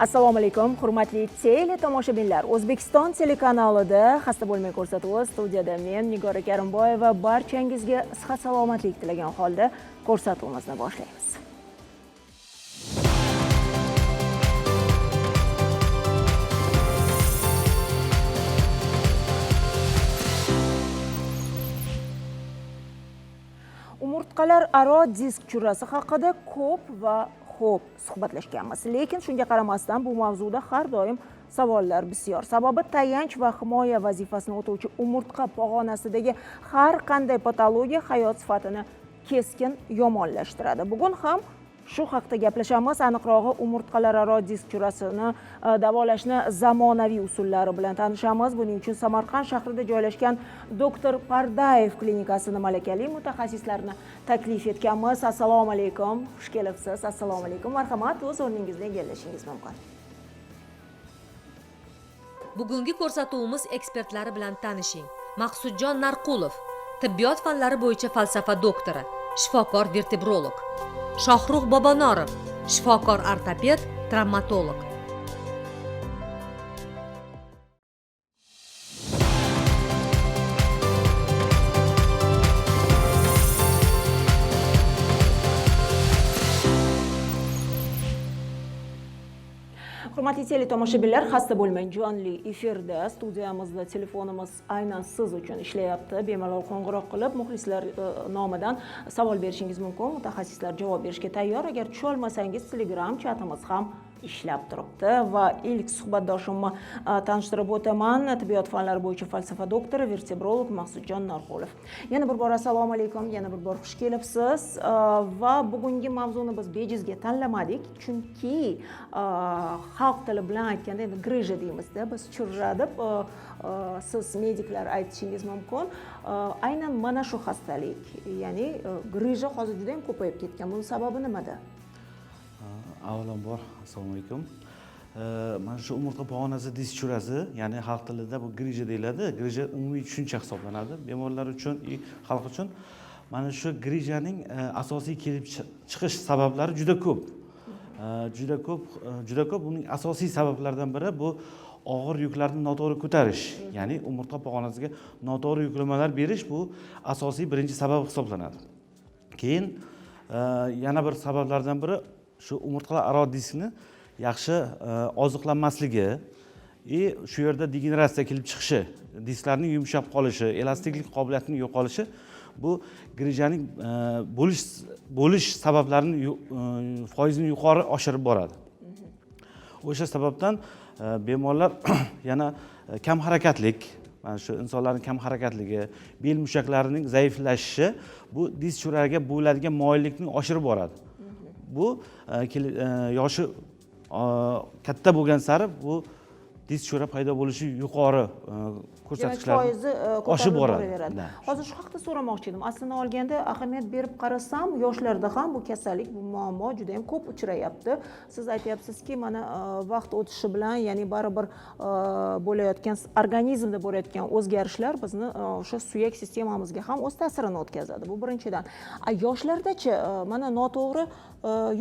Assalomu alaykum, hurmatli teletomoshabinlar. O'zbekiston telekanalida Xasta bo'lmay ko'rsatuvi studiyada men Nigora Karimboyeva barchangizga sihat salomatlik tilagan holda ko'rsatuvimizni boshlaymiz. Umurtqalar aro disk churasi haqida ko'p va xo'p suhbatlashganmiz. Lekin shunga qaramasdan bu mavzuda har doim savollar bisyor. Sababi tayanch va himoya vazifasini o'tovchi umurtqa pog'onasidagi har qanday patologiya hayot sifatini keskin yomonlashtiradi. Bugun ham shu haqda gaplashamiz. Aniqrog'i umurtqalararo disk churasini davolashni zamonaviy usullari bilan tanishamiz. Buning uchun Samarqand shahrida joylashgan Dr. Pardayev klinikasini malakali mutaxassislarini taklif etganmiz. Assalomu alaykum. Xush kelibsiz. Assalomu alaykum. Marhamat, o'z o'rningizni egallashingiz mumkin. Bugungi ko'rsatuvimiz ekspertlari bilan tanishing. Maqsudjon Narqulov, tibbiyot fanlari bo'yicha falsafa doktori, shifokor vertebrolog. Shohruh Bobonorov, shifokor ortoped, travmatolog. Hurmatli teletomoshabinlar, xasta bo'lmang jonli efirda studiyamizda telefonimiz aynan siz uchun ishlayapti. Bemalol qo'ng'iroq qilib muxlislar nomidan savol berishingiz mumkin. Mutaxassislar javob berishga tayyor. Agar tusha olmasangiz, Telegram chatimiz ham ishlab turibdi va ilk suhbatdoshimni tanishtirib o'taman. Tibbiyot fanlari bo'yicha falsafa doktori, vertebrolog Maqsudjon Narqulov. Yana bir bor assalomu alaykum, yana bir bor xush kelibsiz. Va bugungi mavzuni biz bejizga tanlamadik, chunki xalq tili bilan aytganda endi grija deymizda, biz churra deb siz mediklar aytishingiz mumkin. Aynan mana shu xastalik, ya'ni grija hozir juda ham ko'payib ketgan. Buning sababi nimada? Avvalambor assalomu alaykum. Mana shu umurtqa pog'onasi disk churasi, ya'ni xalq tilida bu grija deyiladi. Grija umumiy tushuncha hisoblanadi bemorlar uchun, xalq uchun. Mana shu grijaning asosiy kelib chiqish sabablari juda ko'p. Juda ko'p. Uning asosiy sabablaridan biri bu og'ir yuklarni noto'g'ri ko'tarish, ya'ni umurtqa pog'onasiga noto'g'ri yuklamalar berish bu asosiy birinchi sabab hisoblanadi. Keyin yana bir sabablardan biri shu umurtqalar aro diskni yaxshi oziqlanmasligi, shu yerda degeneratsiya kelib chiqishi, disklarning yumshab qolishi, elastiklik qobiliyatining yo'qolishi bu grijaning bo'lish sabablarini foizini yuqori oshirib boradi. O'sha sababdan bemorlar yana kam harakatlik, mana shu insonlarning kam harakatligi, bel mushaklarining zaiflashishi bu disk churasiga bo'ladigan moyillikni oshirib boradi. Bu yoshi katta bo'lgan sari bu disk chura paydo bo'lishi yuqori ko'rsatkichlar oshib boradi. Hozir shu haqda so'ramoqchi edim. Aslini olganda ahamiyat berib qarasam, yoshlarda ham bu kasallik, bu muammo juda ham ko'p uchrayapti. Siz aytyapsizki, mana vaqt o'tishi bilan, ya'ni baribir bo'layotgan organizmda bo'layotgan o'zgarishlar bizni o'sha suyak sistemamizga ham o'z ta'sirini o'tkazadi. Bu birinchidan. Yoshlardachi mana noto'g'ri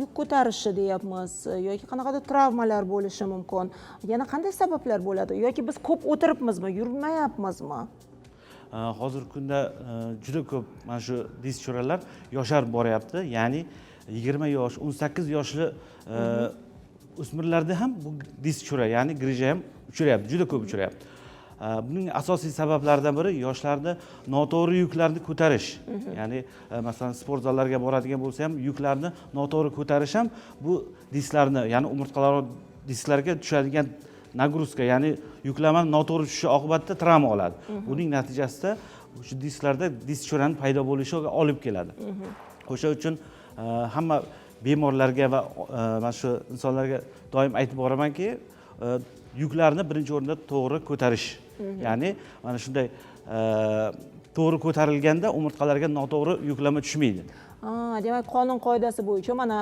yuk ko'tarishi deyapmiz yoki qanaqadir travmalar bo'lishi mumkin. Yana qanday sabablar bo'ladi yoki biz ko'p o'tiribmizmi, yurmayapmizmi? Hozirgi kunda juda ko'p mana shu disk churalar yosharib boryapti. Ya'ni 20 yosh, 18 yoshli o'smirlarda ham bu disk chura, ya'ni grija ham uchrayapti, juda ko'p uchrayapti. Buning asosiy sabablaridan biri yoshlarda noto'g'ri yuklarni ko'tarish. Ya'ni masalan sport zallariga boradigan bo'lsa ham yuklarni noto'g'ri ko'tarish ham bu disklarni, ya'ni umurtqalararo disklarga tushadigan nagruska, ya'ni yuklama noto'g'ri tushishi oqibatida travma oladi. Buning natijasida shu disklarda disk churaning paydo bo'lishiga olib keladi. O'sha uchun hamma bemorlarga va mana shu insonlarga doim aytib boramanki, yuklarni birinchi o'rinda to'g'ri ko'tarish. Ya'ni mana shunday to'g'ri ko'tarilganda umurtqalarga noto'g'ri yuklama tushmaydi. Demak, qonun qoidasi bo'yicha mana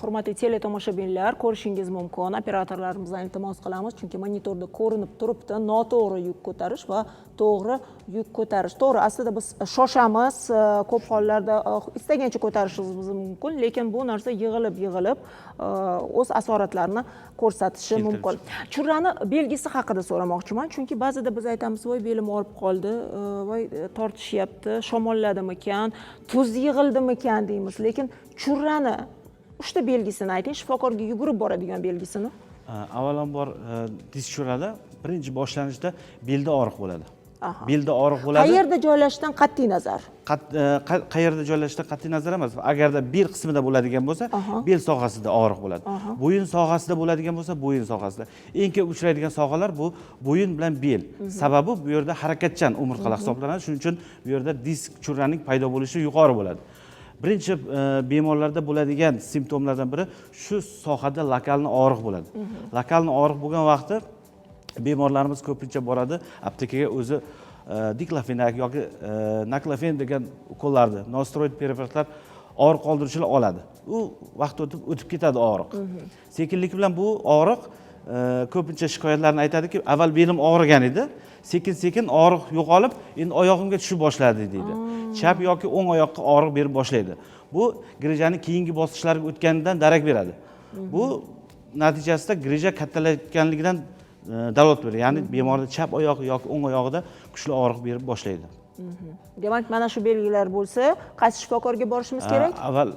hurmatli teletomoshabinlar ko'rishingiz mumkin. Operatorlarimizdan iltimos qilamiz, chunki monitorda ko'rinib turibdi noto'g'ri yuk ko'tarish va to'g'ri yuk ko'tarish. To'g'ri, aslida biz shoshamiz, ko'p hollarda istagancha ko'tarishimiz mumkin, lekin bu narsa yig'ilib o'z asoratlarini ko'rsatishi mumkin. Churrani belgisi haqida so'ramoqchiman, chunki ba'zida biz aytamiz, voy belim og'rib qoldi, voy tortishyapti, shamolladimikan, tuz yig'ildimikan deymiz, lekin churrani 3 ta belgisini ayting, shifokorga yugurib boradigan belgisini. Avvalambor disk churrada birinchi boshlanishda belda og'riq bo'ladi. Belda og'riq bo'ladi. Qayerda joylashishdan qat'iy nazar? Qayerda joylashishdan qat'iy nazar emas. Agarda bel qismida bo'ladigan bo'lsa, bel sohasida og'riq bo'ladi. Bo'yin sohasida bo'ladigan bo'lsa, bo'yin sohasida. Eng ko'p uchraydigan sohalar bu bo'yin bilan bel. Sababi bu yerda harakatchan umurtqalar hisoblanadi. Shuning uchun bu yerda disk churraning paydo bo'lishi yuqori bo'ladi. Birinchi bemorlarda bo'ladigan simptomlardan biri shu sohada lokalni og'riq bo'ladi. Lokalni og'riq bo'lgan vaqtda bemorlarimiz ko'pincha boradi aptekaga o'zi diklofenak yoki naklofen degan ukollarni, nostroid preparatlar og'riq qoldiruvchilar oladi. U vaqt o'tib ketadi og'riq. Sekinlik bilan bu og'riq ko'pincha shikoyatlarni aytadiki, avval belim og'rigan edi, sekin og'riq yo'qolib, endi oyog'imga tushib boshladi deydi. Chap yoki o'ng oyoqqa og'riq berib boshlaydi. Bu grijaning keyingi bosqichlariga o'tganidan darak beradi. Bu natijasida grija kattalayotganligidan dalolat beradi. Ya'ni bemorning chap oyog'i yoki o'ng oyog'ida kuchli og'riq berib boshlaydi. Demak, mana shu belgilar bo'lsa, qaysi shifokorga borishimiz kerak? Avval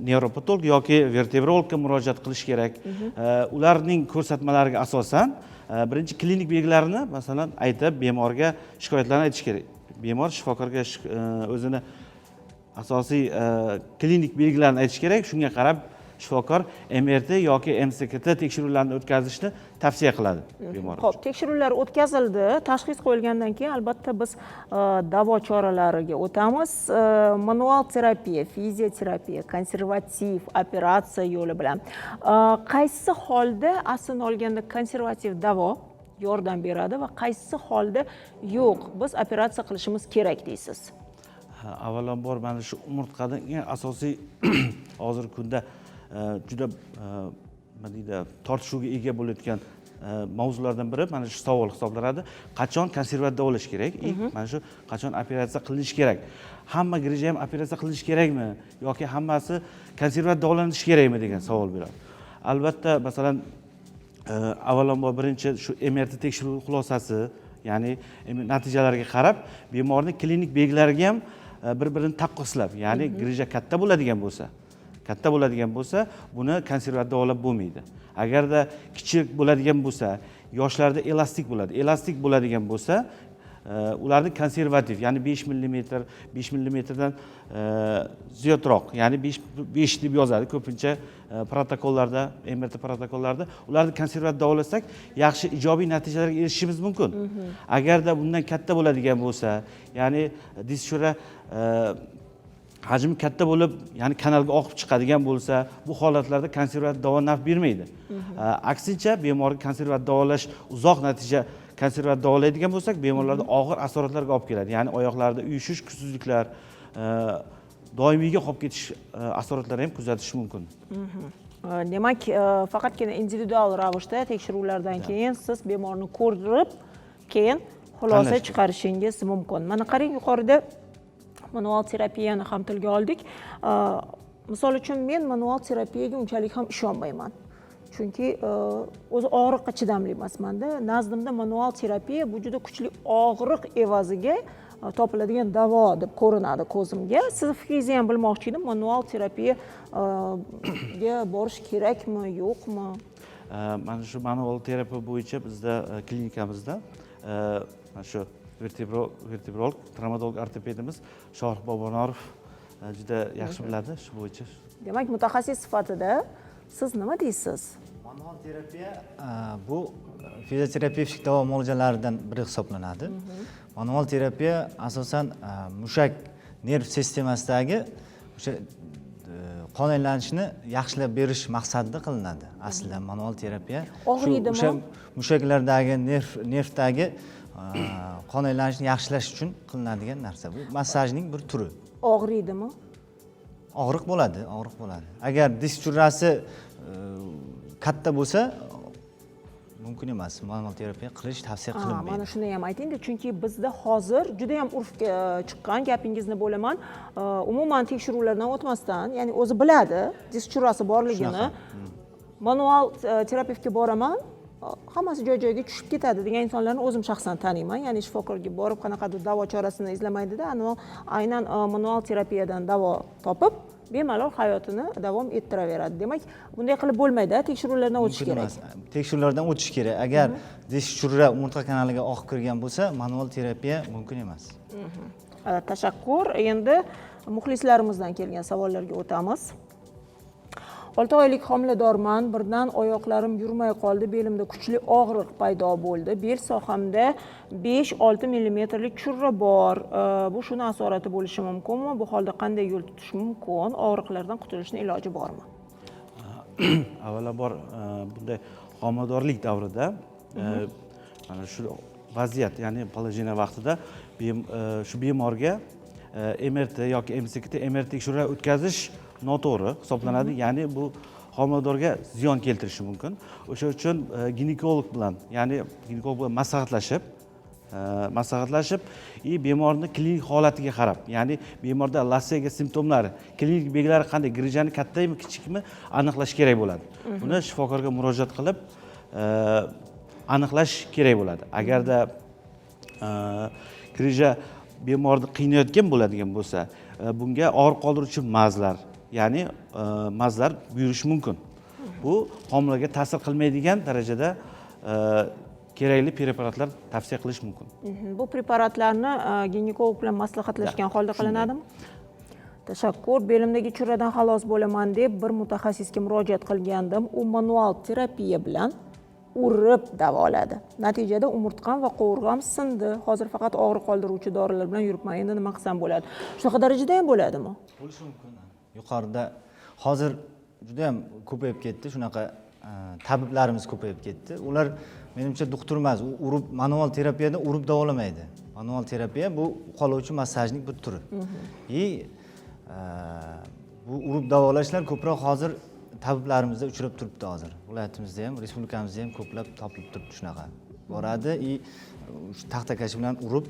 nevropatolog yoki vertebrologga murojaat qilish kerak. Ularning ko'rsatmalariga asosan birinchi klinik belgilarini masalan aytib, bemorga shikoyatlarni aytish kerak. Bemor shifokorga o'zini asosiy klinik belgilarini aytish kerak. Shunga qarab shifokor MRT yoki MCKT tekshiruvlarini o'tkazishni tavsiya qiladi bemorga. Xo'p, tekshiruvlar o'tkazildi, tashxis qo'yilgandan keyin albatta biz davo choralariga o'tamiz. Manual terapiya, fizioterapiya, konservativ operatsiya yo'li bilan qaysi holda aslini olganda konservativ davo yordam beradi va qaysi holda yo'q, biz operatsiya qilishimiz kerak deysiz? Avvalambor mana shu umurtqaning eng asosiy hozirgi kunda juda nima deydi, tortishuvga ega bo'layotgan mavzulardan biri mana shu savol hisoblanadi. Qachon konservativ davolash kerak? Mana shu qachon operatsiya qilinishi kerak? Hamma grija ham operatsiya qilinishi kerakmi yoki hammasi konservativ davolanishi kerakmi degan savol beradi. Albatta, masalan, avvalambor birinchi shu MRT tekshiruv xulosasi, ya'ni natijalarga qarab bemorning klinik belgilariga ham bir-birini taqqoslab, ya'ni grija katta bo'ladigan bo'lsa, buni konservativ davolab bo'lmaydi. Agarda kichik bo'ladigan bo'lsa, yoshlarda elastik bo'ladi. Elastik bo'ladigan bo'lsa, ularni konservativ, ya'ni 5 mm dan ziyodroq, ya'ni 5 deb yozadi ko'pincha protokollarda, MRT protokollarda. Ularni konservativ davolasak, yaxshi ijobiy natijalarga erishishimiz mumkin. Agarda bundan katta bo'ladigan bo'lsa, ya'ni disk churra hajmi katta bo'lib, ya'ni kanalga oqib chiqadigan bo'lsa, bu holatlarda konservativ davo naf bermaydi. Aksincha, bemorga konservativ davolash uzoq natija konservativ davolaydigan bo'lsak, bemorlarda og'ir asoratlarga olib keladi. Ya'ni oyoqlarda uyushish, kuchsizliklar, doimiyga qolib ketish asoratlari ham kuzatish mumkin. Demak, faqatgina individual ravishda tekshiruvlardan keyin siz bemorni ko'rib, keyin xulosa chiqarishingiz mumkin. Mana qarang, yuqorida manual terapiyani ham tilga oldik. Misol uchun men manual terapiyaga unchalik ham ishonmayman. Chunki o'zi og'riqqa chidamli emasman-da. Nazdimda manual terapiya bu juda kuchli og'riq evaziga topiladigan davo deb ko'rinadi ko'zimga. Siz fikringizni ham bilmoqchi edim. Manual terapiyaga borish kerakmi, yo'qmi? Mana shu manual terapiya bo'yicha bizda klinikamizda mana shu vertebrolog, travmatolog ortopedimiz Shohrux Bobonorov juda yaxshi biladi shu bo'yicha. Demak, mutaxassis sifatida siz nima deysiz? Manual terapiya bu fizioterapevtik davo muolajalaridan biri hisoblanadi. Manual terapiya asosan mushak nerv sistemasidagi o'sha qon aylanishini yaxshilab berish maqsadida qilinadi aslida manual terapiya. Og'riydimi? O'sha mushaklardagi nervdagi qon aylanishini yaxshilash uchun qilinadigan narsa. Bu massajning bir turi. Og'riydimi? Og'riq bo'ladi. Agar disk churrasi katta bo'lsa mumkin emas. Manual terapiya qilish tavsiya qilinmaydi. Mana shuni ham ayting-da, chunki bizda hozir juda ham urfga chiqqan gapingizni bo'laman. Umuman tekshiruvlardan o'tmasdan, ya'ni o'zi biladi disk churrasi borligini. Manual terapevtga boraman, hammasi joy-joyiga tushib ketadi degan insonlarni o'zim shaxsan taniyman. Ya'ni shifokorga borib qanaqadir davo chorasini izlamaydida, aynan manual terapiyadan davo topib, bemalol hayotini davom ettiraveradi. Demak, bunday qilib bo'lmaydi, tekshiruvlardan o'tish kerak. Tekshiruvlardan o'tish kerak. Agar disk churra umurtqa kanaliga oqib kirgan bo'lsa, manual terapiya mumkin emas. Tashakkur. Endi muxlislarimizdan kelgan savollarga o'tamiz. 6 oylik homiladorman, birdan oyoqlarim yurmay qoldi, belimda kuchli og'riq paydo bo'ldi. Bel sohamda 5-6 millimetrlik churra bor. Bu shuni asorati bo'lishi mumkinmi? Bu holda qanday yo'l tutish mumkin? Og'riqlardan qutulishning iloji bormi? Avvalambor bunday homiladorlik davrida mana shu vaziyat, ya'ni положение vaqtida shu bemorga MRT yoki MCT tekshiruvlar o'tkazish noto'g'ri hisoblanadi. Ya'ni bu homiladorga ziyon keltirishi mumkin. O'sha uchun ginekolog bilan maslahatlashib, bemorning klinik holatiga qarab, ya'ni bemorda lassega simptomlari, klinik belgilari qanday, grijani kattami, kichikmi aniqlash kerak bo'ladi. Buni shifokorga murojaat qilib aniqlash kerak bo'ladi. Agarda grija bemorni qiynayotgan bo'ladigan bo'lsa, bunga og'riq qoldiruvchi mazlar, ya'ni mazlar buyurish mumkin. Bu homilaga ta'sir qilmaydigan darajada kerakli preparatlar tavsiya qilish mumkin. Bu preparatlarni ginekolog bilan maslahatlashgan holda qilinadimi? Tashakkur. Belimdagi churradan xalos bo'laman deb bir mutaxassisga murojaat qilgandim. U manual terapiya bilan urib davoladi. Natijada umurtqam va qovurg'am sindi. Hozir faqat og'riq qoldiruvchi dorilar bilan yuribman. Endi nima qilsam bo'ladi? Shunaqa darajada ham bo'ladimi? Bo'lishi mumkin. Yuqorida hozir juda ham ko'payib ketdi, shunaqa tabiblarimiz ko'payib ketdi. Ular menimcha doktor emas, urib manual terapiyada urib davolamaydi. Manual terapiya bu qoluvchi massajning bir turi. Bu urib davolashlar ko'proq hozir tabiblarimizda uchrab turibdi hozir. Viloyatimizda ham, respublikamizda ham ko'plab topilib turibdi shunaqa. Boradi, taxtakash bilan urib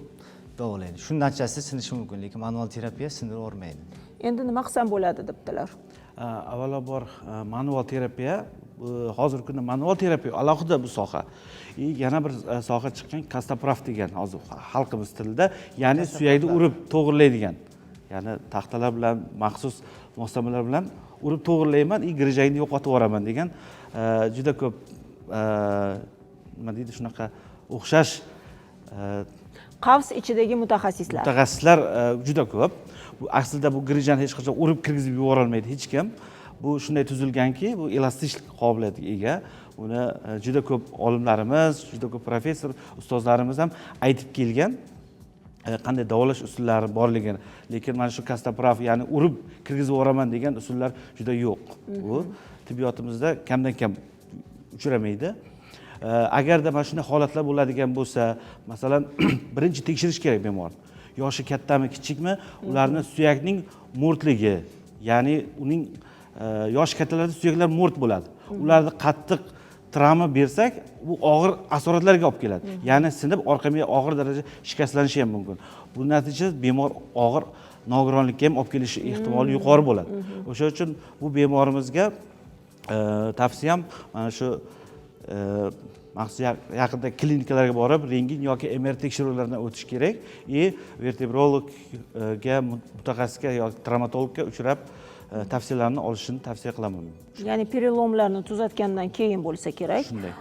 davolaydi. Shu natijasida sinishi mumkin, lekin manual terapiya sindirib olmaydi. Endi nima qilsam bo'ladi debdilar? Avvalambor manual terapiya, hozirgi kunda manual terapiya alohida bu soha. Yana bir soha chiqqan kastopraf degan hozir xalqimiz tilida, ya'ni suyakni urib to'g'irlaydigan. Ya'ni taxtalar bilan, maxsus moslamalar bilan urib to'g'irlayman, grijangni yo'qotib yuboraman degan juda ko'p nima deydi, shunaqa o'xshash Qavs ichidagi mutaxassislar juda ko'p. Bu aslida bu grijani hech qachon urib kirgizib yubora olmaydi hech kim. Bu shunday tuzilganki, bu elastiklik qobiliyatiga ega. Uni juda ko'p olimlarimiz, juda ko'p professor, ustozlarimiz ham aytib kelgan. Qanday davolash usullari borligini, lekin mana shu kastopraf, ya'ni urib kirgizib yuboraman degan usullar juda yo'q. Bu tibbiyotimizda kamdan kam uchramaydi. Agarda mana shunday holatlar bo'ladigan bo'lsa, masalan, birinchi tekshirish kerak bemorni. Yoshi kattami, kichikmi, ularni suyakning mo'rtligi, ya'ni uning yoshi kattalarda suyaklar mo'rt bo'ladi. Ularni qattiq travma bersak, bu og'ir asoratlarga olib keladi. Ya'ni sinib, orqa miya og'ir darajada shikastlanishi ham mumkin. Bu natijada bemor og'ir nogironlikka ham olib kelishi ehtimoli yuqori bo'ladi. O'sha uchun bu bemorimizga tavsiyam mana shu maxsus yaqinda klinikalarga borib, rentgen yoki MR tekshiruvlaridan o'tish kerak. Vertebrologga, mutaxassisga yoki travmatologga uchrab tavsiyalarni olishini tavsiya qilaman. Ya'ni perelomlarni tuzatgandan keyin bo'lsa kerak. Shunday.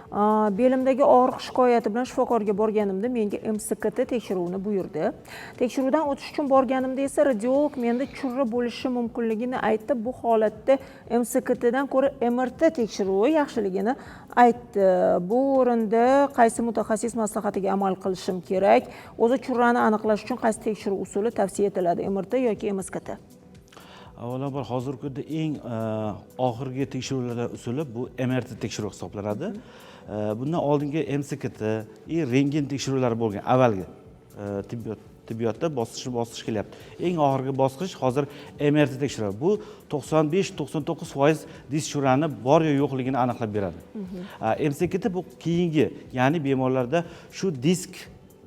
Belimdagi og'riq shikoyati bilan shifokorga borganimda menga MCT tekshiruvini buyurdi. Tekshiruvdan o'tish uchun borganimda esa radiolog menda churra bo'lishi mumkinligini aytdi. Bu holatda MCT dan ko'ra MRT tekshiruvi yaxshiligini aytdi. Bu o'rinda qaysi mutaxassis maslahatiga amal qilishim kerak? O'zi churrani aniqlash uchun qaysi tekshiruv usuli tavsiya etiladi? MRT yoki MCT? Avvalambor hozirgi kunda eng oxirgi tekshiruvlardan usuli bu MRT tekshiruvi hisoblanadi. Bundan oldingi MCKT, rentgen tekshiruvlari bo'lgan avvalgi tibbiyotda bosqich kelyapti. Eng oxirgi bosqich hozir MRT tekshiruvi. Bu 95-99% disk churani bor yo yo'qligini aniqlab beradi. MCKT bu keyingi, ya'ni bemorlarda shu disk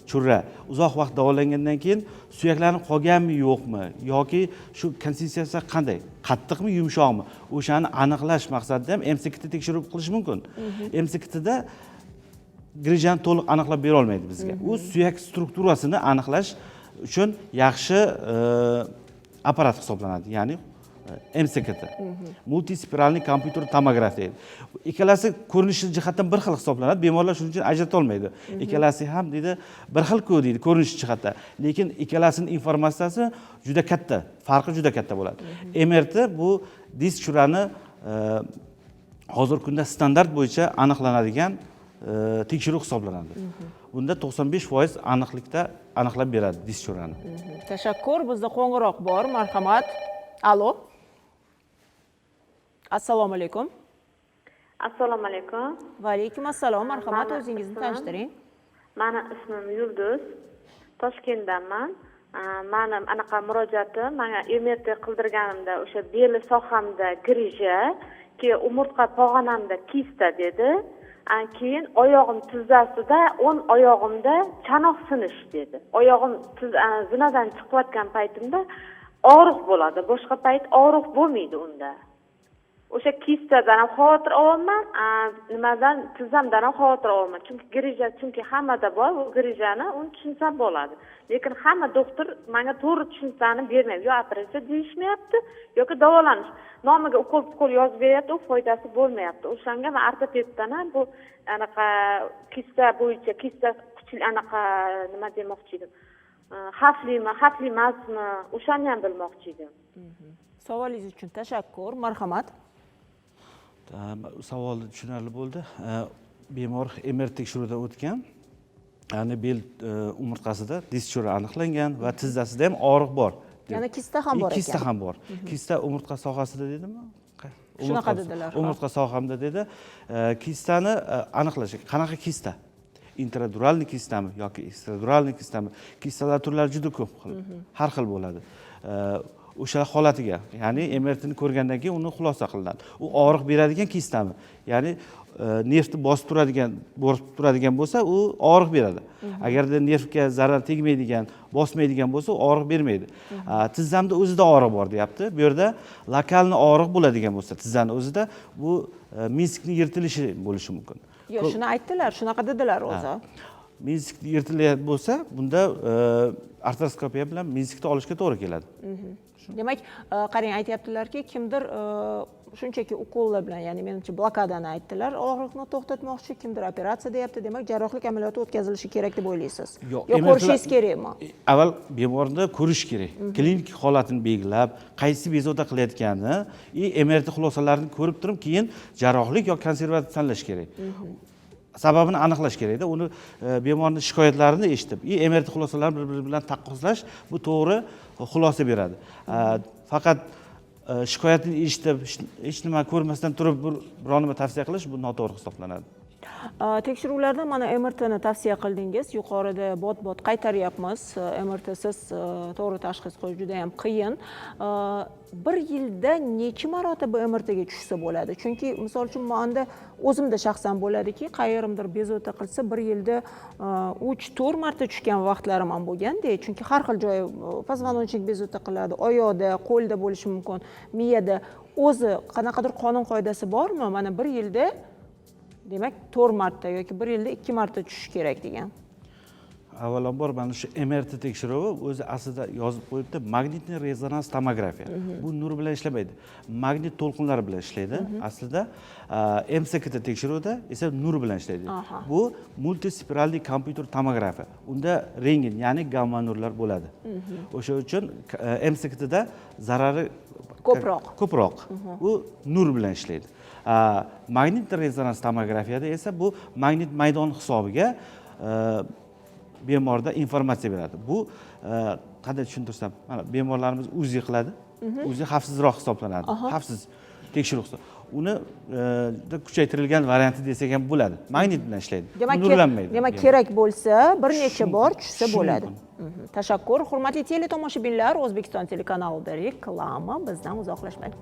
churra uzoq vaqt davolangandan keyin suyaklarni qolganmi yo'qmi yoki shu konsistensiyasi qanday, qattiqmi yumshoqmi, o'shani aniqlash maqsadida ham MCKT tekshiruv qilish mumkin. MCKTda grijani to'liq aniqlab bera olmaydi bizga. U suyak strukturasini aniqlash uchun yaxshi apparat hisoblanadi, ya'ni MCKT. Multispiralniy kompyuter tomografiya. Ikkalasi ko'rinish jihatdan bir xil hisoblanadi. Bemorlar shuning uchun ajrata olmaydi. Ikkalasi ham deydi bir xil-ku deydi ko'rinish jihatdan. Lekin ikkalasining informatsiyasi juda katta, farqi juda katta bo'ladi. MRT bu disk churani hozirgi kunda standart bo'yicha aniqlanadigan tekshiruv hisoblanadi. Bunda 95% aniqlikda aniqlab beradi disk churani. Tashakkur. Bizda qo'ng'iroq bor. Marhamat. Alo. Assalomu alaykum. Assalomu alaykum. Va alaykum assalom. Marhamat, o'zingizni tanishtiring. Mani ismim Yulduz. Toshkentdanman. Mani anaqa murojaatim, menga MRT qildirganimda o'sha beli sohamda grija, keyin umurtqa pog'onamda kista dedi. Keyin oyog'im tizzasida, o'ng oyog'imda chanoq sinish dedi. Oyog'im zinadan chiqayotgan paytimda og'riq bo'ladi. Boshqa payt og'riq bo'lmaydi unda. O'sha kistadan ham xavotir olaman, nimadan tizzamdan ham xavotir olaman. Chunki hammada bor, u grijani uni tushunsam bo'ladi. Lekin hamma doktor menga to'g'ri tushunchani bermaydi. Yo operatsiya deyishmayapti, yoki davolanish. Nomiga ukol yozib beryapti, u foydasi bo'lmayapti. O'shanga men ortopeddan ham bu anaqa kista bo'yicha, kista kuchli anaqa nima demoqchi edim. Xavfli emasmi? O'shani ham bilmoqchi edim. Savolingiz uchun tashakkur. Marhamat. Savolni tushunarli bo'ldi. Bemor MRT tekshiruvidan o'tgan. Ya'ni bel umurtqasida disk churi aniqlangan va tizzasida ham og'riq bor. Yana kista ham bor ekan. Kista ham bor. Kista umurtqa sohasida dedimi? Shunaqa dedilar. Umurtqa sohamda dedi. Kistani aniqlash. Qanaqa kista? Intraduralniy kistami yoki ekstraduralniy kistami? Kistalar turlari juda ko'p xil. Har xil bo'ladi. O'sha holatiga, ya'ni MRTni ko'rgandan keyin uni xulosa qilinadi. U og'riq beradigan kistami? Ya'ni nervni bosib turadigan bo'lsa, u og'riq beradi. Agarda nervga zarar tegmaydigan, bosmaydigan bo'lsa, u og'riq bermaydi. Tizzamda o'zida og'riq bor deyapti. Bu yerda lokalni og'riq bo'ladigan bo'lsa, tizzani o'zida bu minskning yirtilishi bo'lishi mumkin. Yo'q, shuni aytdilar, shunaqa dedilar o'zi. Minsk yirtilayotgan bo'lsa, bunda artroskopiya bilan minskni olishga to'g'ri keladi. Demak, qarang, aytayaptilarki, kimdir shunchaki ukollar bilan, ya'ni menimcha blokadani aytdilar, og'riqni to'xtatmoqchi, kimdir operatsiya deyapti. Demak, jarrohlik amaliyoti o'tkazilishi kerak deb o'ylaysiz. Yo'q, ko'rishingiz kerakmi? Avval bemorni ko'rish kerak. Klinik holatini belgilab, qaysi bezovta qilayotgani, MRT xulosalarini ko'rib turib, keyin jarrohlik yoki konservativ tanlash kerak. Sababini aniqlash kerakda. Uni bemorning shikoyatlarini eshitib, MRT xulosalarini bir-biri bilan taqqoslash bu to'g'ri xulosa beradi. Faqat shikoyatni eshitib, hech nima ko'rmasdan turib biror nima tavsiya qilish bu noto'g'ri hisoblanadi. Tekshiruvlarda mana MRTni tavsiya qildingiz. Yuqorida bot qaytaryapmiz. MRTsiz to'g'ri tashxis qo'yish juda ham qiyin. Bir yilda necha marotaba MRTga tushsa bo'ladi? Chunki misol uchun menda o'zimda shaxsan bo'ladiki, qayerimdir bezovta qilsa bir yilda 3-4 marta tushgan vaqtlarim ham bo'lganda, chunki har xil joyi poзвоночник bezovta qiladi, oyoqda, qo'lda bo'lishi mumkin, miyada. O'zi qanaqadir qonun qoidasi bormi? Mana bir yilda demak 4 marta yoki bir yilda 2 marta tushish kerak degan. Avvalambor mana shu MRT tekshiruvi o'zi aslida yozib qo'yibdi, magnitniy rezonans tomografiya. Bu nur bilan ishlamaydi. Magnit to'lqinlari bilan ishlaydi. Aslida MCKT tekshiruvida esa nur bilan ishlaydi. Bu multispiralniy kompyuter tomografiya. Unda rentgen, ya'ni gamma nurlar bo'ladi. O'sha uchun MCKTda zarari ko'proq. U nur bilan ishlaydi. Magnitniy rezonans tomografiyada esa bu magnit maydon hisobiga bemorda informatsiya beradi. Bu qanday tushuntirsam, mana bemorlarimiz UZI qiladi. UZI xavfsizroq hisoblanadi. Xavfsiz tekshiruv uni kuchaytirilgan varianti desak ham bo'ladi. Magnit bilan ishlaydi. Nurlanmaydi. Demak, kerak bo'lsa bir necha bor tushsa bo'ladi. Tashakkur. Hurmatli teletomoshabinlar, O'zbekiston telekanalida reklama, bizdan uzoqlashmang.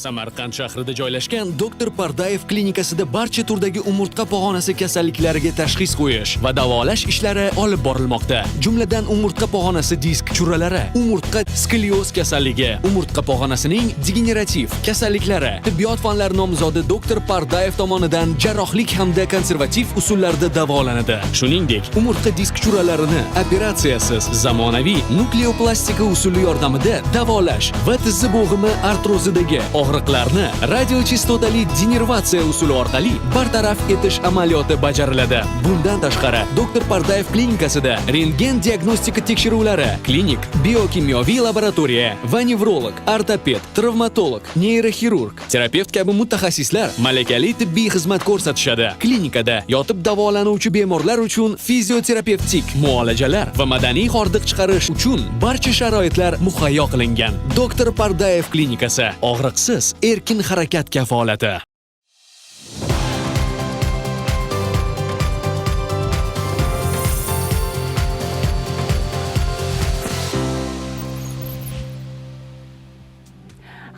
Samarqand shahrida joylashgan Dr. Pardayev klinikasida barcha turdagi umurtqa pog'onasi kasalliklariga tashxis qo'yish va davolash ishlari olib borilmoqda. Jumladan umurtqa pog'onasi disk churalari, umurtqa sklyoz kasalligi, umurtqa pog'onasining degenerativ kasalliklari, tibbiyot fanlari nomzodi Dr. Pardayev tomonidan jarrohlik hamda konservativ usullarda davolanadi. Shuningdek, umurtqa disk churalarini operatsiyasiz zamonaviy nukleoplastika usuli yordamida davolash va tizza bo'g'imi artrozidagi og'riqlarni radiochastotali denervatsiya usuli orqali bartaraf etish amaliyoti bajariladi. Bundan tashqari, Dr. Pardayev klinikasida rentgen diagnostika tekshiruvlari, klinik biokimyoviy laboratoriya va nevrolog, ortoped, travmatolog, neyroxirurg, terapevt kabi mutaxassislar malakali tibbiy xizmat ko'rsatishadi. Klinikada yotib davolanuvchi bemorlar uchun fizioterapevtik muolajalar va madaniy hordiq chiqarish uchun barcha sharoitlar muhayyo qilingan. Dr. Pardayev klinikasi og'riqsiz erkin harakat kafolati.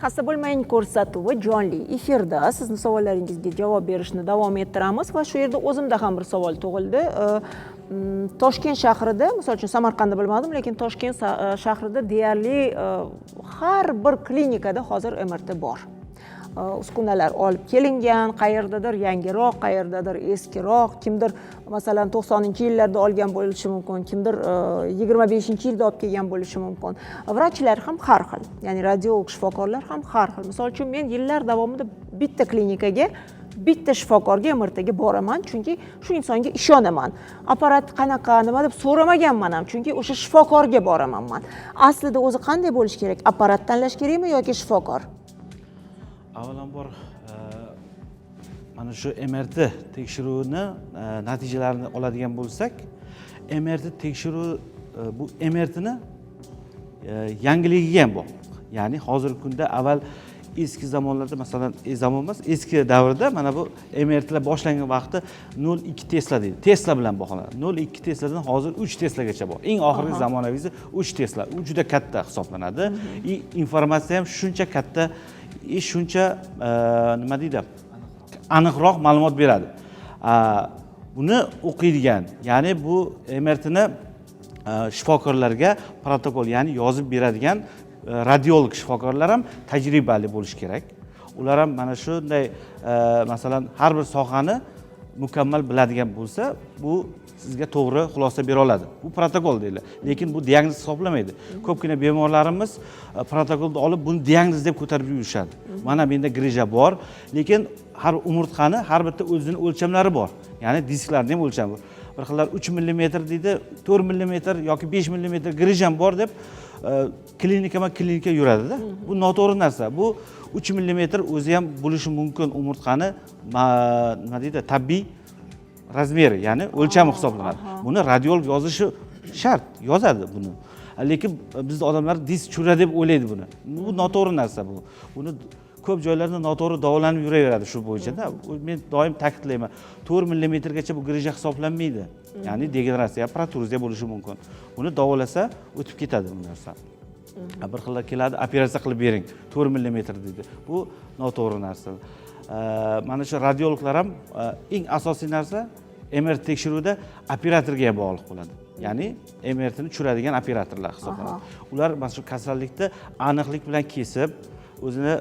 Xasta bo'lmang ko'rsatuvi jonli efirda sizni savollaringizga javob berishni davom ettiramiz va shu yerda o'zimda ham bir savol tug'ildi. Toshkent shahrida, misol uchun Samarqandni bilmadim, lekin Toshkent shahrida deyarli har bir klinikada hozir MRT bor. Uskunalar olib kelingan, qayerdadir yangiroq, qayerdadir eskiroq, kimdir masalan 90-yillarda olgan bo'lishi mumkin, kimdir 25-yilda olib kelgan bo'lishi mumkin. Vrachlar ham har xil, ya'ni radiolog shifokorlar ham har xil. Misol uchun men yillar davomida bitta klinikaga, bitta shifokorga MRTga boraman, chunki shu insonga ishonaman. Apparat qanaqa, nima deb so'ramaganman ham, chunki o'sha shifokorga boraman men. Aslida o'zi qanday bo'lish kerak? Apparat tanlash kerakmi yoki shifokor? Avvalambor mana shu MRT tekshiruvini natijalarini oladigan bo'lsak, MRT tekshiruvi bu MRTni yangiligiga ham bog'liq. Ya'ni hozirgi kunda avval eski zamonlarda, masalan, zamon emas, eski davrda mana bu MRTlar boshlangan vaqtda 0,2 Tesla deydi. Tesla bilan baholanadi. 0,2 Tesladan hozir 3 Teslagacha bor. Eng oxirgi zamonaviysi 3 Tesla. U juda katta hisoblanadi. Informatsiya ham shuncha katta, shuncha nima deydi? Aniqroq ma'lumot beradi. Buni o'qiydigan, ya'ni bu MRTni shifokorlarga protokol, ya'ni yozib beradigan radiolog shifokorlar ham tajribali bo'lishi kerak. Ular ham mana shunday masalan har bir sohani mukammal biladigan bo'lsa, bu sizga to'g'ri xulosa bera oladi. Bu protokol deyiladi. Lekin bu diagnoz hisoblamaydi. Ko'pgina bemorlarimiz protokolni olib buni diagnoz deb ko'tarib yurishadi. Mana menda grija bor, lekin har umurtqani har bitta o'zining o'lchamlari bor. Ya'ni disklarning ham o'lchami bor. Bir xillar 3 mm deydi, 4 mm yoki 5 mm grijam bor deb klinika yuradi-da. Bu noto'g'ri narsa. Bu 3 mm o'zi ham bo'lishi mumkin umurtqani nima deydi, tabiiy razmeri, ya'ni o'lchami hisoblanadi. Buni radiolog yozishi shart, yozadi buni. Lekin bizda odamlar disk chura deb o'ylaydi buni. Bu noto'g'ri narsa bu. Buni ko'p joylarda noto'g'ri davolanib yuraveradi shu bo'yicha-da. Men doim ta'kidlayman. 4 mm gacha bu grija hisoblanmaydi. Ya'ni degeneratsiya, protruziya bo'lishi mumkin. Buni davolasa o'tib ketadi bu narsa. Bir xillar keladi, operatsiya qilib bering, 4 mm deydi. Bu noto'g'ri narsa. Mana shu radiologlar ham eng asosiy narsa MRT tekshiruvida operatorga ham bog'liq bo'ladi. Ya'ni MRTni tushiradigan operatorlar hisoblanadi. Ular mana shu kasallikni aniqlik bilan kesib, o'zini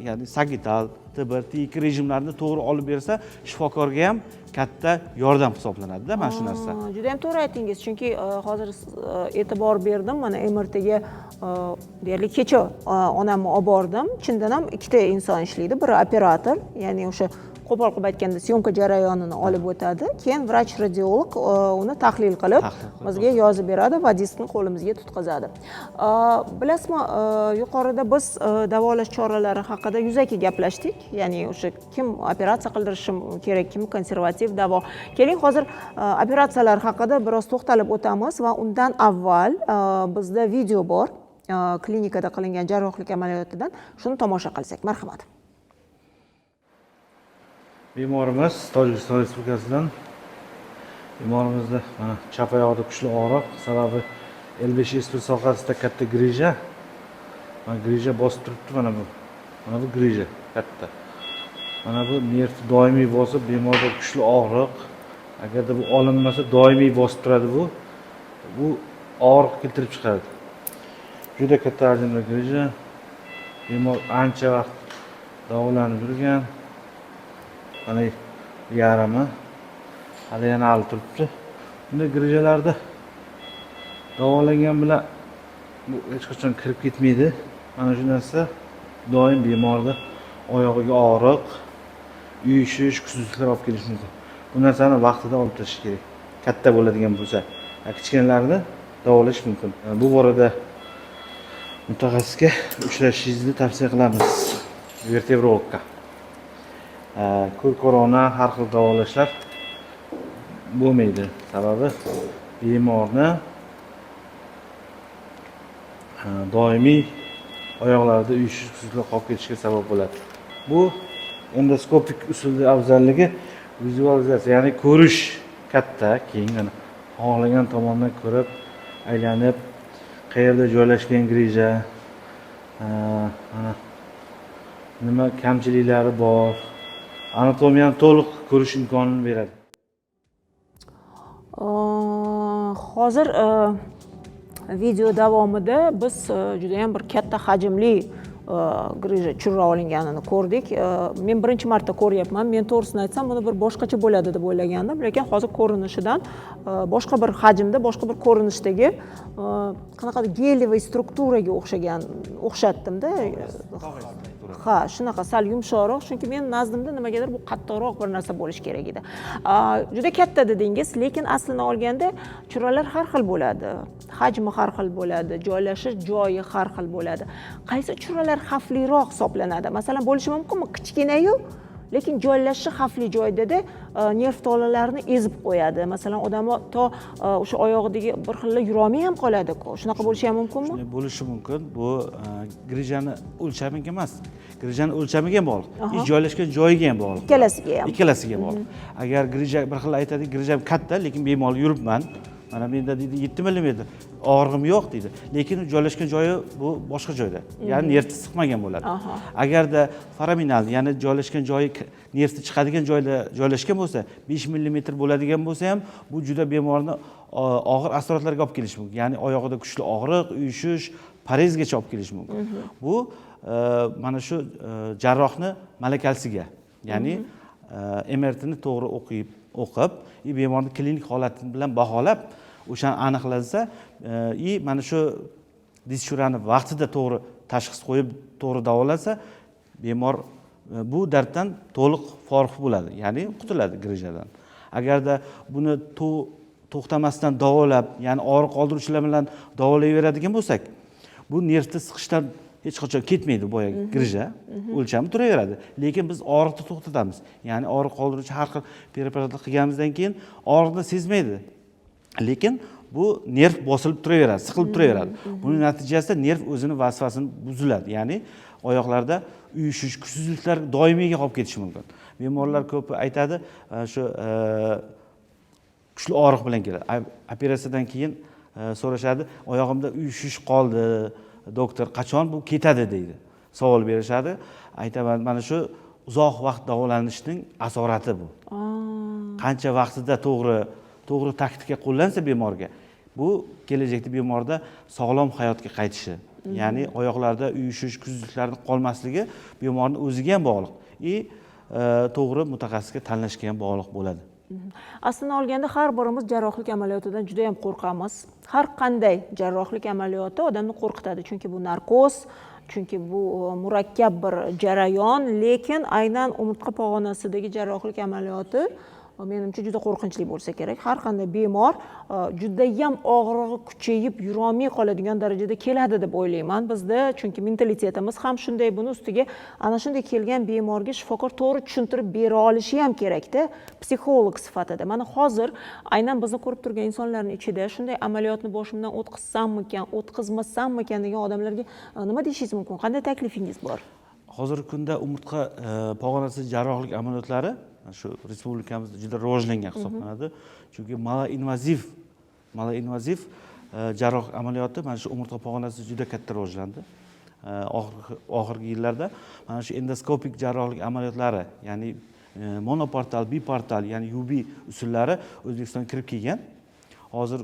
ya'ni sagital, TBR, TIK rejimlarini to'g'ri olib bersa, shifokorga ham katta yordam hisoblanadi-da mana shu narsa. Juda ham to'g'ri aytingiz, chunki hozir e'tibor berdim, mana MRTga deyarli kecha onamni olib bordim. Chindan ham ikkita inson ishlaydi, biri operator, ya'ni o'sha qo'pol qilib aytganda syomka jarayonini olib o'tadi, keyin vrach radiolog uni tahlil qilib bizga yozib beradi va diskni qo'limizga tutqazadi. Bilasizmi, yuqorida biz davolash choralari haqida yuzaki gaplashdik, ya'ni o'sha kim operatsiya qildirishi kerak, kim konservativ davo. Keling, hozir operatsiyalar haqida biroz to'xtalib o'tamiz va undan avval bizda video bor, klinikada qilingan jarrohlik amaliyotidan. Shuni tomosha qilsak, marhamat. Bemorimiz Tojikiston Respublikasidan. Bemorimizda mana chap oyog'ida kuchli og'riq, sababi L5S1 sohasida katta grija. Mana grija bosib turibdi, mana bu. Mana bu grija katta. Mana bu nerv doimiy bosib, bemorda kuchli og'riq. Agarda bu olinmasa doimiy bosib turadi bu. Bu og'riq keltirib chiqaradi. Juda katta hajmda grija. Bemor ancha vaqt davolanib yurgan. Mana yarami hali yana hali turibdi. Bunday grijalarda davolangan bilan bu hech qachon kirib ketmaydi. Mana shu narsa doim bemorda oyog'iga og'riq, uyushish, kuchsizliklar olib kelishi mumkin. Bu narsani vaqtida olib tashlash kerak. Katta bo'ladigan bo'lsa, kichkinalarni davolash mumkin. Bu borada mutaxassisga uchrashishingizni tavsiya qilamiz. Vertebrologga. Korona har xil davolashlar bo'lmaydi. Sababi bemorni doimiy oyoqlarida uyushish, kuchsizlik qolib ketishiga sabab bo'ladi. Bu endoskopik usulda afzalligi vizualizatsiya, ya'ni ko'rish katta, keyin xohlagan tomondan ko'rib, aylanib, qayerda joylashgan grija, nima kamchiliklari bor, anatomiyani to'liq ko'rish imkonini beradi. Hozir video davomida biz juda ham bir katta hajmli grija churra olinganini ko'rdik. Men birinchi marta ko'ryapman. Men to'g'risini aytsam, buni bir boshqacha bo'ladi deb o'ylagandim, lekin hozir ko'rinishidan boshqa bir hajmda, boshqa bir ko'rinishdagi qanaqa geliy strukturaga o'xshatdim-da. Ha, shunaqa sal yumshoqroq, chunki men nazdimda nimagadir bu qattiqroq bir narsa bo'lishi kerak edi. Juda katta dedingiz, lekin aslini olganda churralar har xil bo'ladi. Hajmi har xil bo'ladi, joylashish joyi har xil bo'ladi. Qaysi churralar xavfliroq hisoblanadi? Masalan, bo'lishi mumkinmi kichkina-yu, lekin joylashishi xavfli joydada nerv tolalarini ezib qo'yadi. Masalan, odam to o'sha oyog'idagi bir xilla yurolmay ham qoladi-ku. Shunaqa bo'lishi ham mumkinmi? Shunday bo'lishi mumkin. Bu grijani o'lchamiga emas, grijani o'lchamiga bog'liq. Joylashgan joyiga ham bog'liq. Ikkalasiga bog'liq. Agar grija bir xil aytadi, grijam katta, lekin bemalol yuribman. Mana menda deydi 7 mm og'rig'im yo'q deydi. Lekin joylashgan joyi bu boshqa joyda. Ya'ni nervni siqmagan bo'ladi. Agarda foraminal, ya'ni joylashgan joyi nervni chiqadigan joyda joylashgan bo'lsa, 5 mm bo'ladigan bo'lsa ham bu juda bemorni og'ir asoratlarga olib kelishi mumkin. Ya'ni oyog'ida kuchli og'riq, uyushish, parezgacha olib kelishi mumkin. Bu mana shu jarrohni malakalisiga, ya'ni MRT ni to'g'ri o'qib, bemorning klinik holati bilan baholab, o'shani aniqlansa, mana shu dischurani vaqtida to'g'ri tashxis qo'yib, to'g'ri davolansa, bemor bu darddan to'liq forig' bo'ladi, ya'ni qutuladi grijadan. Agarda buni to'xtamasdan davolab, ya'ni og'riq qoldiruvchilar bilan davolayveradigan bo'lsak, bu nervni siqishdan hech qachon ketmaydi boyagi grija, o'lchami turaveradi. Lekin biz og'riqni to'xtatamiz. Ya'ni og'riq qoldiruvchi har xil preparatlar qilganimizdan keyin og'riqni sezmaydi. Lekin bu nerv bosilib turaveradi, siqilib turaveradi. Buning natijasida nerv o'zini vazifasini buziladi. Ya'ni oyoqlarda uyushish, kuchsizliklar doimiyga qolib ketishi mumkin. Bemorlar ko'p aytadi, shu kuchli og'riq bilan keladi. Operatsiyadan keyin so'rashadi, oyog'imda uyushish qoldi, doktor qachon bu ketadi deydi. Savol berishadi. Aytaman, mana shu uzoq vaqt davolanishning asorati bu. Qancha vaqtida to'g'ri taktika qo'llansa bemorga, bu kelajakda bemorda sog'lom hayotga qaytishi, ya'ni oyoqlarda uyushish, kuchsizliklarning qolmasligi bemorning o'ziga ham bog'liq. To'g'ri mutaxassisga tanlashga ham bog'liq bo'ladi. Aslini olganda har birimiz jarrohlik amaliyotidan juda ham qo'rqamiz. Har qanday jarrohlik amaliyoti odamni qo'rqitadi, chunki bu narkoz, chunki bu murakkab bir jarayon, lekin aynan umurtqa pog'onasidagi jarrohlik amaliyoti menimcha juda qo'rqinchli bo'lsa kerak. Har qanday bemor judayam og'rig'i kuchayib yurolmay qoladigan darajada keladi deb o'ylayman bizda, chunki mentalitetimiz ham shunday. Buni ustiga ana shunday kelgan bemorga shifokor to'g'ri tushuntirib bera olishi ham kerakda, psixolog sifatida. Mana hozir aynan bizni ko'rib turgan insonlarning ichida shunday amaliyotni boshimdan o'tkazsammikan, o'tkazmasammikan degan odamlarga nima deyishingiz mumkin? Qanday taklifingiz bor? Hozirgi kunda umurtqa pog'onasi jarrohlik amaliyotlari shu respublikamizda juda rivojlangan hisoblanadi. Chunki maloinvaziv jarrohlik amaliyoti mana shu umurtqa pog'onasi juda katta rivojlandi. Oxirgi yillarda mana shu endoskopik jarrohlik amaliyotlari, ya'ni monoportal, biportal, ya'ni UB usullari O'zbekistonga kirib kelgan. Hozir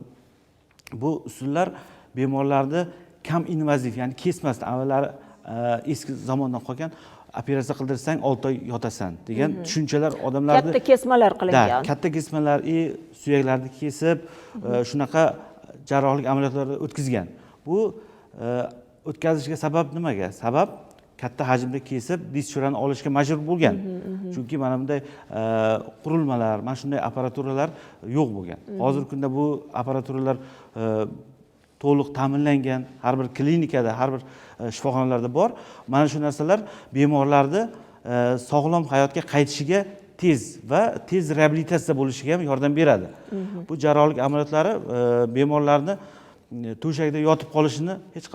bu usullar bemorlarni kam invaziv, ya'ni kesmasdan, avvallari eski zamondan qolgan operatsiya qildirsang 6 oy yotasan degan tushunchalar odamlarda katta kesmalar qilingan. Katta kesmalar, suyaklarni kesib, shunaqa jarrohlik amaliyotlari o'tkazgan. Bu o'tkazishga sabab nimaga? Sabab katta hajmda kesib, dischurani olishga majbur bo'lgan. Chunki mana bunday qurilmalar, mana shunday apparaturalar yo'q bo'lgan. Hozirgi kunda bu apparaturalar to'liq ta'minlangan, har bir klinikada, har bir shifoxonalarda bor. Mana shu narsalar bemorlarni sog'lom hayotga qaytishiga tez va tez reabilitatsiya bo'lishiga ham yordam beradi. Bu jarrohlik amaliyotlari bemorlarni to'shakda yotib qolishini hech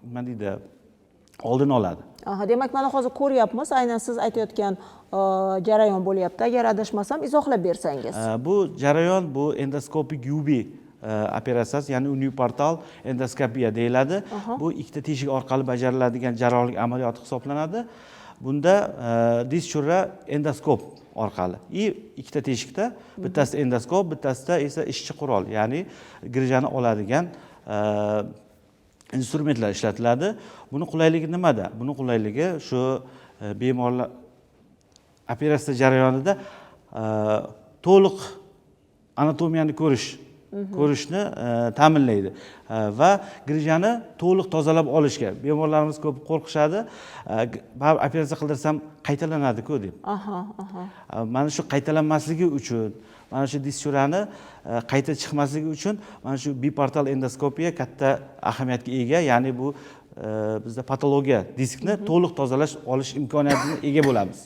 nima deydi, oldini oladi. Demak, mana hozir ko'ryapmiz, aynan siz aytayotgan jarayon bo'lyapti. Agar adashmasam, izohlab bersangiz. Bu jarayon bu endoskopik UB operatsiyasi, ya'ni uniportal endoskopiya deyiladi. Bu ikkita teshik orqali bajariladigan jarrohlik amaliyoti hisoblanadi. Bunda dischura endoskop orqali. Ikkita teshikda, bittasida endoskop, bittasida esa ishchi qurol, ya'ni grijani oladigan instrumentlar ishlatiladi. Buni qulayligi nimada? Buni qulayligi shu bemorlar operatsiya jarayonida to'liq anatomiyani ko'rishni ta'minlaydi va grijani to'liq tozalab olishga. Bemorlarimiz ko'p qo'rqishadi. Operatsiya qildirsam qaytalanadi-ku deb. Mana shu qaytalanmasligi uchun, mana shu dischurani qayta chiqmasligi uchun mana shu biportal endoskopiya katta ahamiyatga ega. Ya'ni bu bizda patologiya diskni to'liq tozalash olish imkoniyatiga ega bo'lamiz.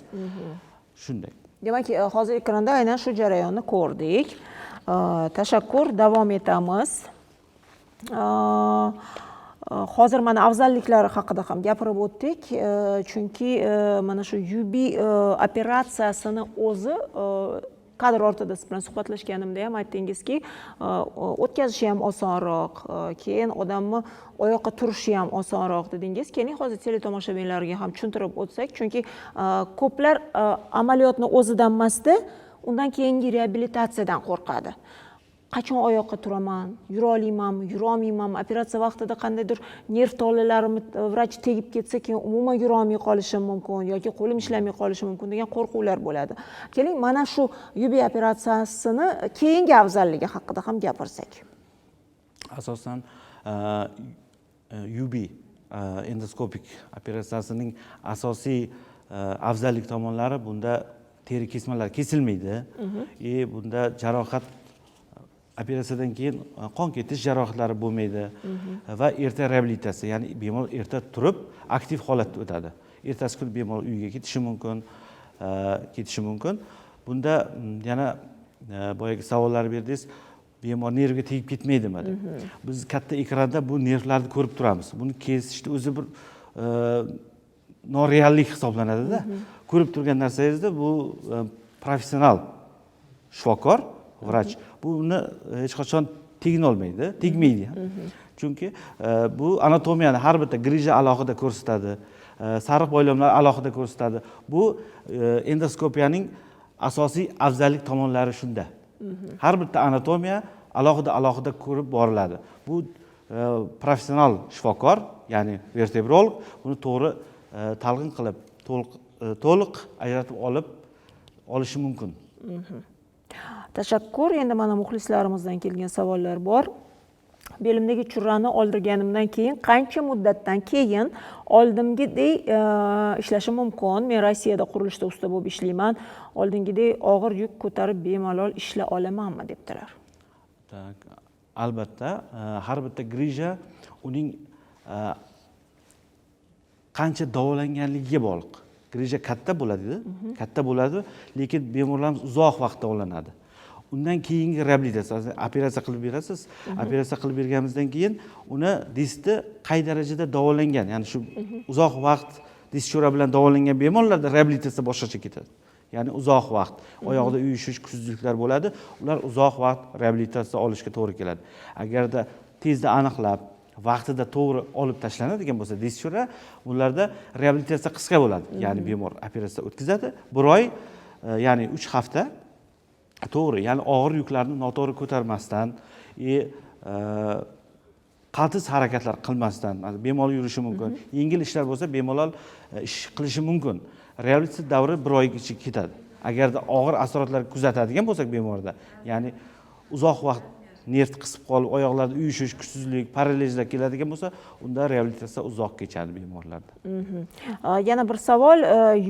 Shunday. Demak, hozir ekranda aynan shu jarayonni ko'rdik. Tashakkur, davom etamiz. Hozir mana afzalliklari haqida ham gapirib o'tdik, chunki mana shu UB operatsiyasini o'zi kadr ortida siz bilan suhbatlashganimda ham aytdingizki, o'tkazishi ham osonroq, keyin odamni oyoqqa turishi ham osonroq dedingiz. Keyin hozir teletomoshabinlarga ham tushuntirib o'tsak, chunki ko'plar amaliyotni o'zidan emasda, undan keyingi reabilitatsiyadan qo'rqadi. Qachon oyoqqa turaman, yura olmaymanmi, yura olmaymanmi, operatsiya vaqtida qandaydir nerv tolalarim vrach tegib ketsa, keyin umuman yura olmay qolishim mumkin yoki qo'lim ishlamay qolishi mumkin degan qo'rquvlar bo'ladi. Keling, mana shu UB operatsiyasini keyingi afzalligi haqida ham gapirsak. Asosan UB endoskopik operatsiyasining asosiy afzallik tomonlari bunda teri kesmalar kesilmaydi. Bunda jarohat operatsiyadan keyin qon ketish jarohatlari bo'lmaydi va erta reabilitatsiya, ya'ni bemor erta turib aktiv holatda o'tadi. Ertasi kuni bemor uyiga ketishi mumkin. Bunda yana boyagi savollar berdingiz, bemor nervga tegib ketmaydimi deb. Biz katta ekranda bu nervlarni ko'rib turamiz. Buni kesishni o'zi bir noreallik hisoblanadi-da. Ko'rib turgan narsangizda bu professional shifokor, vrach buni hech qachon tegmaydi ham. Chunki bu anatomiyani har bitta grija alohida ko'rsatadi, sariq boylamlar alohida ko'rsatadi. Bu endoskopiyaning asosiy afzallik tomonlari shunda. Har bitta anatomiya alohida ko'rib boriladi. Bu professional shifokor, ya'ni vertebrolog buni to'g'ri talqin qilib, to'liq ajratib olishi mumkin. Tashakkur. Endi mana muxlislarimizdan kelgan savollar bor. belimdagi churrani oldirganimdan keyin qancha muddatdan keyin oldingidek ishlashim mumkin? Men Rossiyada qurilishda usta bo'lib ishlayman. Oldingidek og'ir yuk ko'tarib bemalol ishlay olamanmi debdilar. Tak, albatta, har bitta grija uning qancha davolanganligiga bog'liq. Grija katta bo'ladi, lekin bemorlarimiz uzoq vaqt davolanadi. Undan keyingi reabilitatsiya, operatsiya qilib berasiz. Operatsiya qilib berganimizdan keyin uni diskni qay darajada davolangan, ya'ni shu uzoq vaqt disk cho'ra bilan davolangan bemorlarda reabilitatsiya boshqacha ketadi. Ya'ni uzoq vaqt oyoqda uyushish, kuchsizliklar bo'ladi. Ular uzoq vaqt reabilitatsiya olishga to'g'ri keladi. Agarda tezda aniqlab, vaqtida to'g'ri olib tashlanadigan bo'lsa disk cho'ra, ularda reabilitatsiya qisqa bo'ladi. Ya'ni bemor operatsiya o'tkazadi, 1 oy, ya'ni 3 hafta to'g'ri, ya'ni og'ir yuklarni noto'g'ri ko'tarmasdan, qaltis harakatlar qilmasdan bemalol yurishi mumkin. Yengil ishlar bo'lsa bemalol ish qilishi mumkin. Reabilitatsiya davri 1 oygacha ketadi. Agarda og'ir asoratlar kuzatadigan bo'lsak bemorda, ya'ni uzoq vaqt nerv qisib qolib, oyoqlarda uyushish, kuchsizlik, paralizlar keladigan bo'lsa, unda reabilitatsiya uzoq kechadi bemorlarda. Yana bir savol,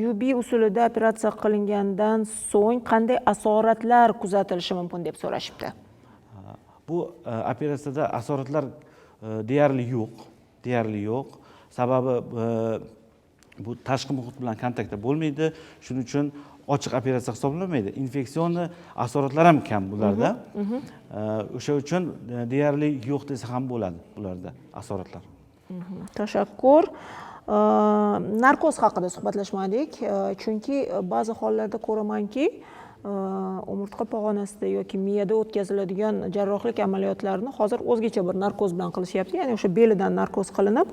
UB usulida operatsiya qilingandan so'ng qanday asoratlar kuzatilishi mumkin deb so'rashibdi. Bu operatsiyada asoratlar deyarli yo'q. Sababi bu tashqi muhit bilan kontaktda bo'lmaydi. Shuning uchun ochiq operatsiya hisoblanmaydi. Infeksion asoratlar ham kam bularda. O'sha uchun deyarli yo'q desa ham bo'ladi bularda asoratlar. Tashakkur. Narkoz haqida suhbatlashmadik, chunki ba'zi hollarda ko'ramanki, umurtqa pog'onasida yoki miyada o'tkaziladigan jarrohlik amaliyotlarini hozir o'zgacha bir narkoz bilan qilishyapti. Ya'ni o'sha belidan narkoz qilinib,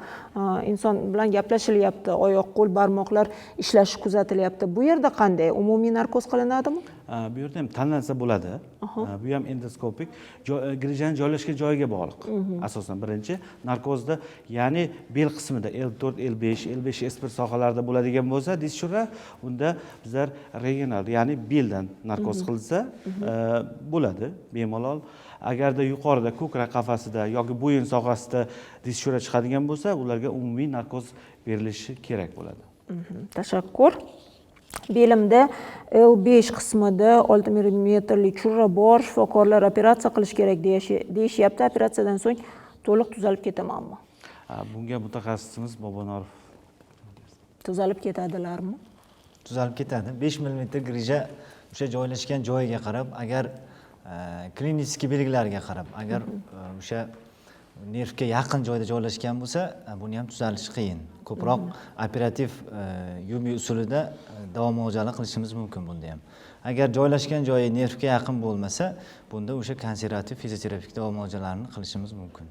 inson bilan gaplashilyapti, oyoq, qo'l, barmoqlar ishlashi kuzatilyapti. Bu yerda qanday? Umumiy narkoz qilinadimi? Bu yerda ham tanlansa bo'ladi. Bu ham endoskopik. Grijaning joylashgan joyiga bog'liq. Asosan birinchi narkozda, ya'ni bel qismida L4, L5, L5S1 sohalarida bo'ladigan bo'lsa, disk cho'ra, unda bizlar regional, ya'ni beldan narkoz qilsa bo'ladi bemalol. Agarda yuqorida ko'krak qafasida yoki bo'yin sohasida disk cho'ra chiqadigan bo'lsa, ularga umumiy narkoz berilishi kerak bo'ladi. Tashakkur. Belimda L5 qismida 6 millimetrli churra bor, shifokorlar operatsiya qilish kerak deyishyapti. Operatsiyadan so'ng to'liq tuzalib ketamanmi? Bunga mutaxassisimiz Bobonorov. Tuzalib ketadilarmi? Tuzalib ketadi. 5 mm grija o'sha joylashgan joyiga qarab, agar klinik belgilariga qarab, agar o'sha nervga yaqin joyda joylashgan bo'lsa, buni ham tuzalishi qiyin. Ko'proq operativ UB usulida davom muolajalar qilishimiz mumkin bunda ham. Agar joylashgan joyi nervga yaqin bo'lmasa, bunda o'sha konservativ fizioterapik davom muolajalarini qilishimiz mumkin.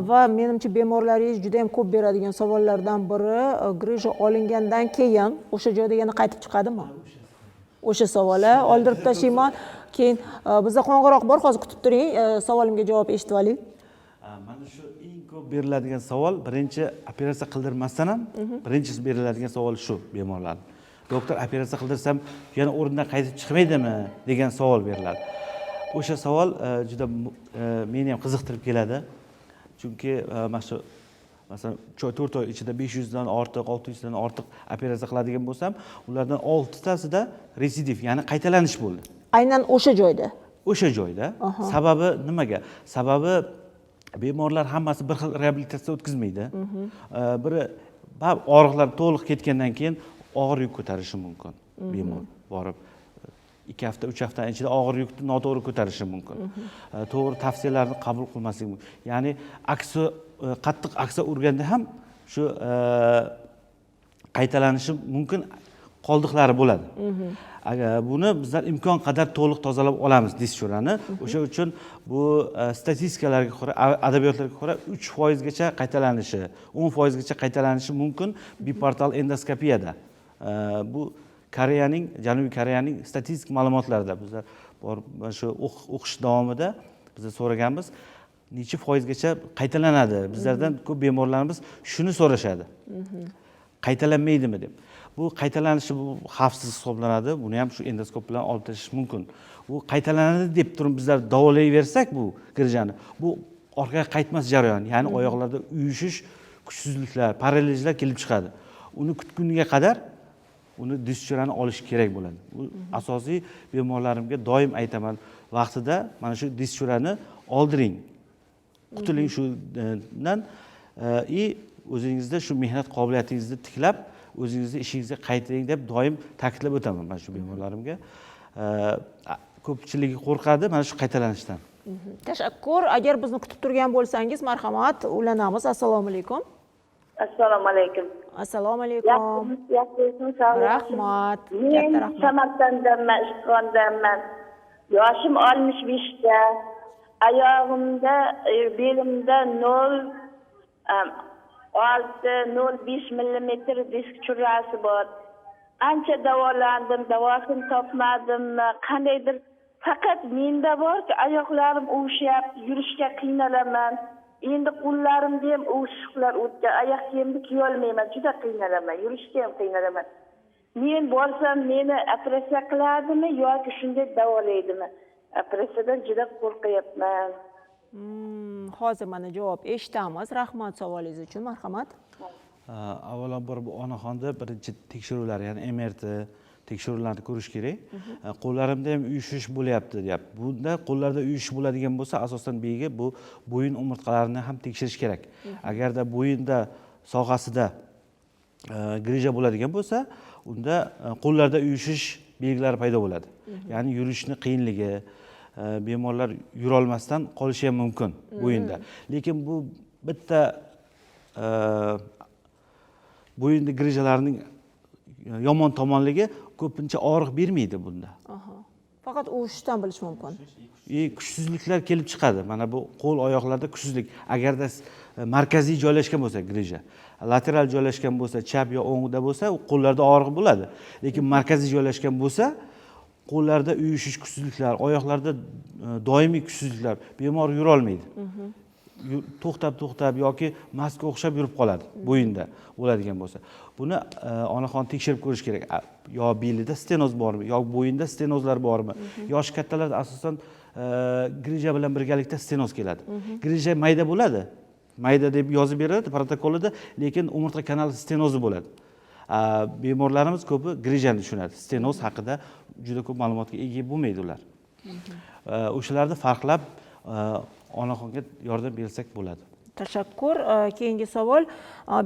Va menimcha bemorlaringiz juda ham ko'p beradigan savollardan biri, grija olingandan keyin o'sha joyda yana qaytib chiqadimi? O'sha savol, oldirib tashlayman. Keyin bizda qo'ng'iroq bor, hozir kutib turing, savolimga javob eshitib oling. Mana shu eng ko'p beriladigan savol, birinchi operatsiya qildirmasdan ham birinchi beriladigan savol shu bemorlar. Doktor, operatsiya qildirsam yana o'rnidan qaytib chiqmaydimi degan savol beriladi. O'sha savol juda meni ham qiziqtirib keladi. Chunki mana shu masalan 4 oy ichida 500 dan ortiq, 600 dan ortiq operatsiya qiladigan bo'lsam, ulardan 6 tasida residiv, ya'ni qaytalanish bo'ldi. Aynan o'sha joyda. O'sha joyda. Sababi nimaga? Sababi bemorlar hammasi bir xil reabilitatsiya o'tkazmaydi. Biri og'riqlar to'liq ketgandan keyin og'ir yuk ko'tarishi mumkin. Bemor borib 2 hafta, 3 hafta ichida og'ir yukni noto'g'ri ko'tarishi mumkin. To'g'ri tavsiyalarni qabul qilmasligi mumkin. Ya'ni qattiq aksa urganda ham shu qaytalanishi mumkin qoldiqlari bo'ladi. Buni bizlar imkon qadar to'liq tozalab olamiz disk cho'rani. O'sha uchun bu statistikalarga ko'ra, adabiyotlarga ko'ra 3% gacha qaytalanishi, 10% gacha qaytalanishi mumkin biportal endoskopiyada. Bu Janubiy Koreyaning statistik ma'lumotlarida bizlar bor shu o'qish davomida biz so'raganmiz, necha foizgacha qaytalanadi. Bizlardan ko'p bemorlarimiz shuni so'rashadi. Qaytalanmaydimi deb. bu qaytalanishi bu xavfsiz hisoblanadi. Buni ham shu endoskop bilan olib tashlash mumkin. Bu qaytalanadi deb turib bizlar davolayversak bu grijani, bu orqaga qaytmas jarayon, ya'ni oyoqlarda uyushish, kuchsizliklar, paralizlar kelib chiqadi. Uni kutguniga qadar uni dyschurani olish kerak bo'ladi. Bu asosiy bemorlarimga doim aytaman, vaqtida mana shu dyschurani oldiring. Qutuling shundan o'zingizda shu mehnat qobiliyatingizni tiklab, o'zingizni ishingizga qaytaring deb doim ta'kidlab o'taman mana shu bemorlarimga. Ko'pchiligi qo'rqadi mana shu qaytalanishdan. Tashakkur. Agar bizni kutib turgan bo'lsangiz, marhamat, ulanamiz. Assalomu alaykum. Assalomu alaykum. Assalomu alaykum. Yaxshimisiz? Sog' bo'ling. Rahmat. Men Katta rahmat. Samarqanddanman, Ishqondanman. Yoshim 65 da. Oyog'imda, belimda 0,5 millimetr disk churrasi bor. Ancha davolandim, davosini topmadim. Qandaydir faqat menda borki, oyoqlarim uvishyapti, yurishga qiynalaman. Endi qo'llarimda ham uvishiqlar o'tdi, oyoq kiyimni kiyolmayman, juda qiynalaman, yurishga ham qiynalaman. Men borsam meni operatsiya qiladimi yoki shunday davolaydimi? Operatsiyadan juda qo'rqyapman. Hozir mana javob eshitamiz. Rahmat savolingiz uchun, marhamat. Avvalambor bu onaxonda birinchi tekshiruvlar, ya'ni MRT tekshiruvlarni ko'rish kerak. Qo'llarimda ham uyushish bo'lyapti, deyapti. Bunda qo'llarda uyushish bo'ladigan bo'lsa, asosan bega bu bo'yin umurtqalarini ham tekshirish kerak. Agarda bo'yinda sohasida grija bo'ladigan bo'lsa, unda qo'llarda uyushish belgilari paydo bo'ladi. Ya'ni yurishni qiyinligi, bemorlar yurolmasdan qolishi ham mumkin bo'yinda. Lekin bu bitta bo'yinda grijalarning yomon tomonligi ko'pincha og'riq bermaydi bunda. Faqat uvishishdan bilish mumkin. Kuchsizliklar kelib chiqadi. Mana bu qo'l oyoqlarda kuchsizlik. Agarda markaziy joylashgan bo'lsa grija, lateral joylashgan bo'lsa, chap yo o'ngda bo'lsa, qo'llarda og'riq bo'ladi. Lekin markaziy joylashgan bo'lsa, qo'llarda uyushish kuchsizliklar, oyoqlarda doimiy kuchsizliklar, bemor yura olmaydi. To'xtab yoki mastga o'xshab yurib qoladi bo'yinda bo'ladigan bo'lsa. Buni onaxon tekshirib ko'rish kerak. Yo belida stenoz bormi, yo bo'yinda stenozlar bormi? Yoshi kattalarda asosan grija bilan birgalikda stenoz keladi. Grija mayda bo'ladi. Mayda deb yozib beradi protokolida, lekin umurtqa kanali stenozi bo'ladi. Bemorlarimiz ko'pi grijani tushunadi. Stenoz haqida juda ko'p ma'lumotga ega bo'lmaydi ular. O'shalarni farqlab onaxonga yordam bersak bo'ladi. Tashakkur. Keyingi savol.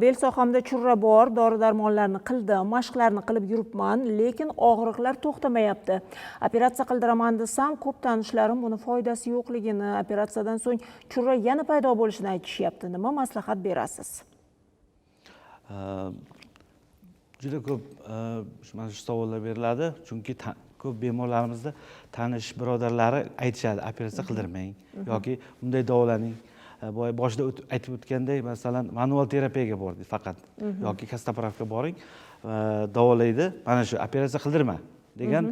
Bel sohamda churra bor, dori-darmonlarni qildim, mashqlarni qilib yuribman, lekin og'riqlar to'xtamayapti. Operatsiya qildiraman desam, ko'p tanishlarim buni foydasi yo'qligini, operatsiyadan so'ng churra yana paydo bo'lishini aytishyapti. Nima maslahat berasiz? Juda ko'p mana shu savollar beriladi, chunki ko'p bemorlarimizda tanish birodarlari aytishadi, operatsiya qildirmang yoki bunday davolaning. Boshida aytib o'tganday, masalan, manual terapiyaga bordik faqat yoki kastopravka boring, davolaydi. Mana shu operatsiya qildirma degan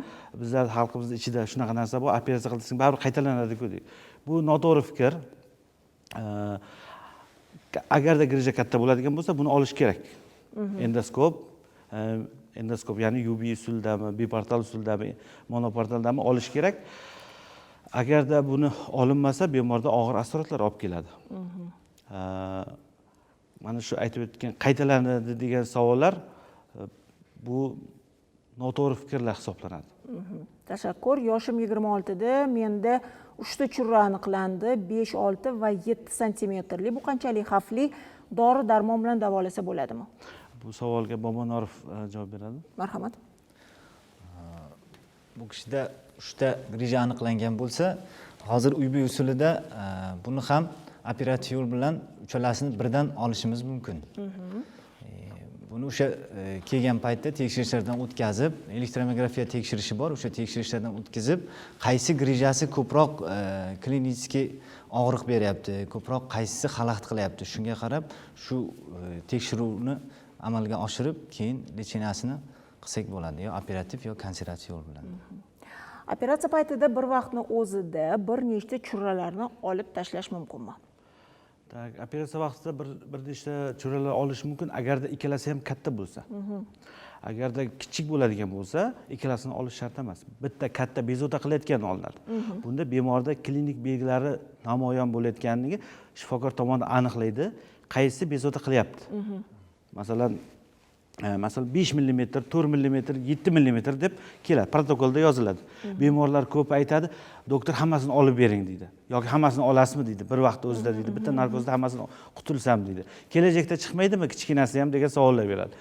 bizlar xalqimiz ichida shunaqa narsa bor, operatsiya qildirsang baribir qaytalanadi-ku deydi. Bu noto'g'ri fikr. Agarda grija katta bo'ladigan bo'lsa, buni olish kerak. Endoskop, ya'ni UBI usuldami, biportal usuldami, monoportaldami olish kerak. Agarda buni olinmasa, bemorda og'ir asoratlar olib keladi. Mana shu aytib o'tgan qaytalanadi degan savollar bu noto'g'ri fikrlar hisoblanadi. Tashakkur. Yoshim 26 da, menda 3 ta churra aniqlandi, 5, 6 va 7 santimetrli. Bu qanchalik xavfli? Dori-darmon bilan davolasa bo'ladimi? Bu savolga Bobonorov javob beradi. Marhamat. Bu kishida 3 ta grija aniqlangan bo'lsa, hozir uy-buy usulida buni ham operativ yo'l bilan uchalasini birdan olishimiz mumkin. Buni o'sha kelgan paytda tekshirishlardan o'tkazib, elektromografiya tekshirishi bor, o'sha tekshirishlardan o'tkazib, qaysi grijasi ko'proq klinik og'riq beryapti, ko'proq qaysisi xalaqit qilyapti, shunga qarab shu tekshiruvni amalga oshirib, keyin lecheniyasini qilsak bo'ladi, yo operativ yo konservativ yo'l bilan. Operatsiya paytida bir vaqtni o'zida bir nechta churralarni olib tashlash mumkinmi? Tak, operatsiya vaqtida bir nechta cho'ralar olish mumkin agarda ikkalasi ham katta bo'lsa. Agarda kichik bo'ladigan bo'lsa, ikkalasini olish shart emas. Bitta katta bezovta qilayotgan olinadi. Bunda bemorda klinik belgilari namoyon bo'layotganligi shifokor tomonidan aniqlaydi, qaysi bezovta qilyapti. Masalan, 5 mm, 4 mm, 7 mm deb keladi, protokolda yoziladi. Bemorlar ko'p aytadi, doktor hammasini olib bering deydi. Yoki hammasini olasizmi deydi, bir vaqt o'zida deydi, bitta narkozda hammasini qutulsam deydi. Kelajakda chiqmaydimi kichkinasi ham degan savollar beradi.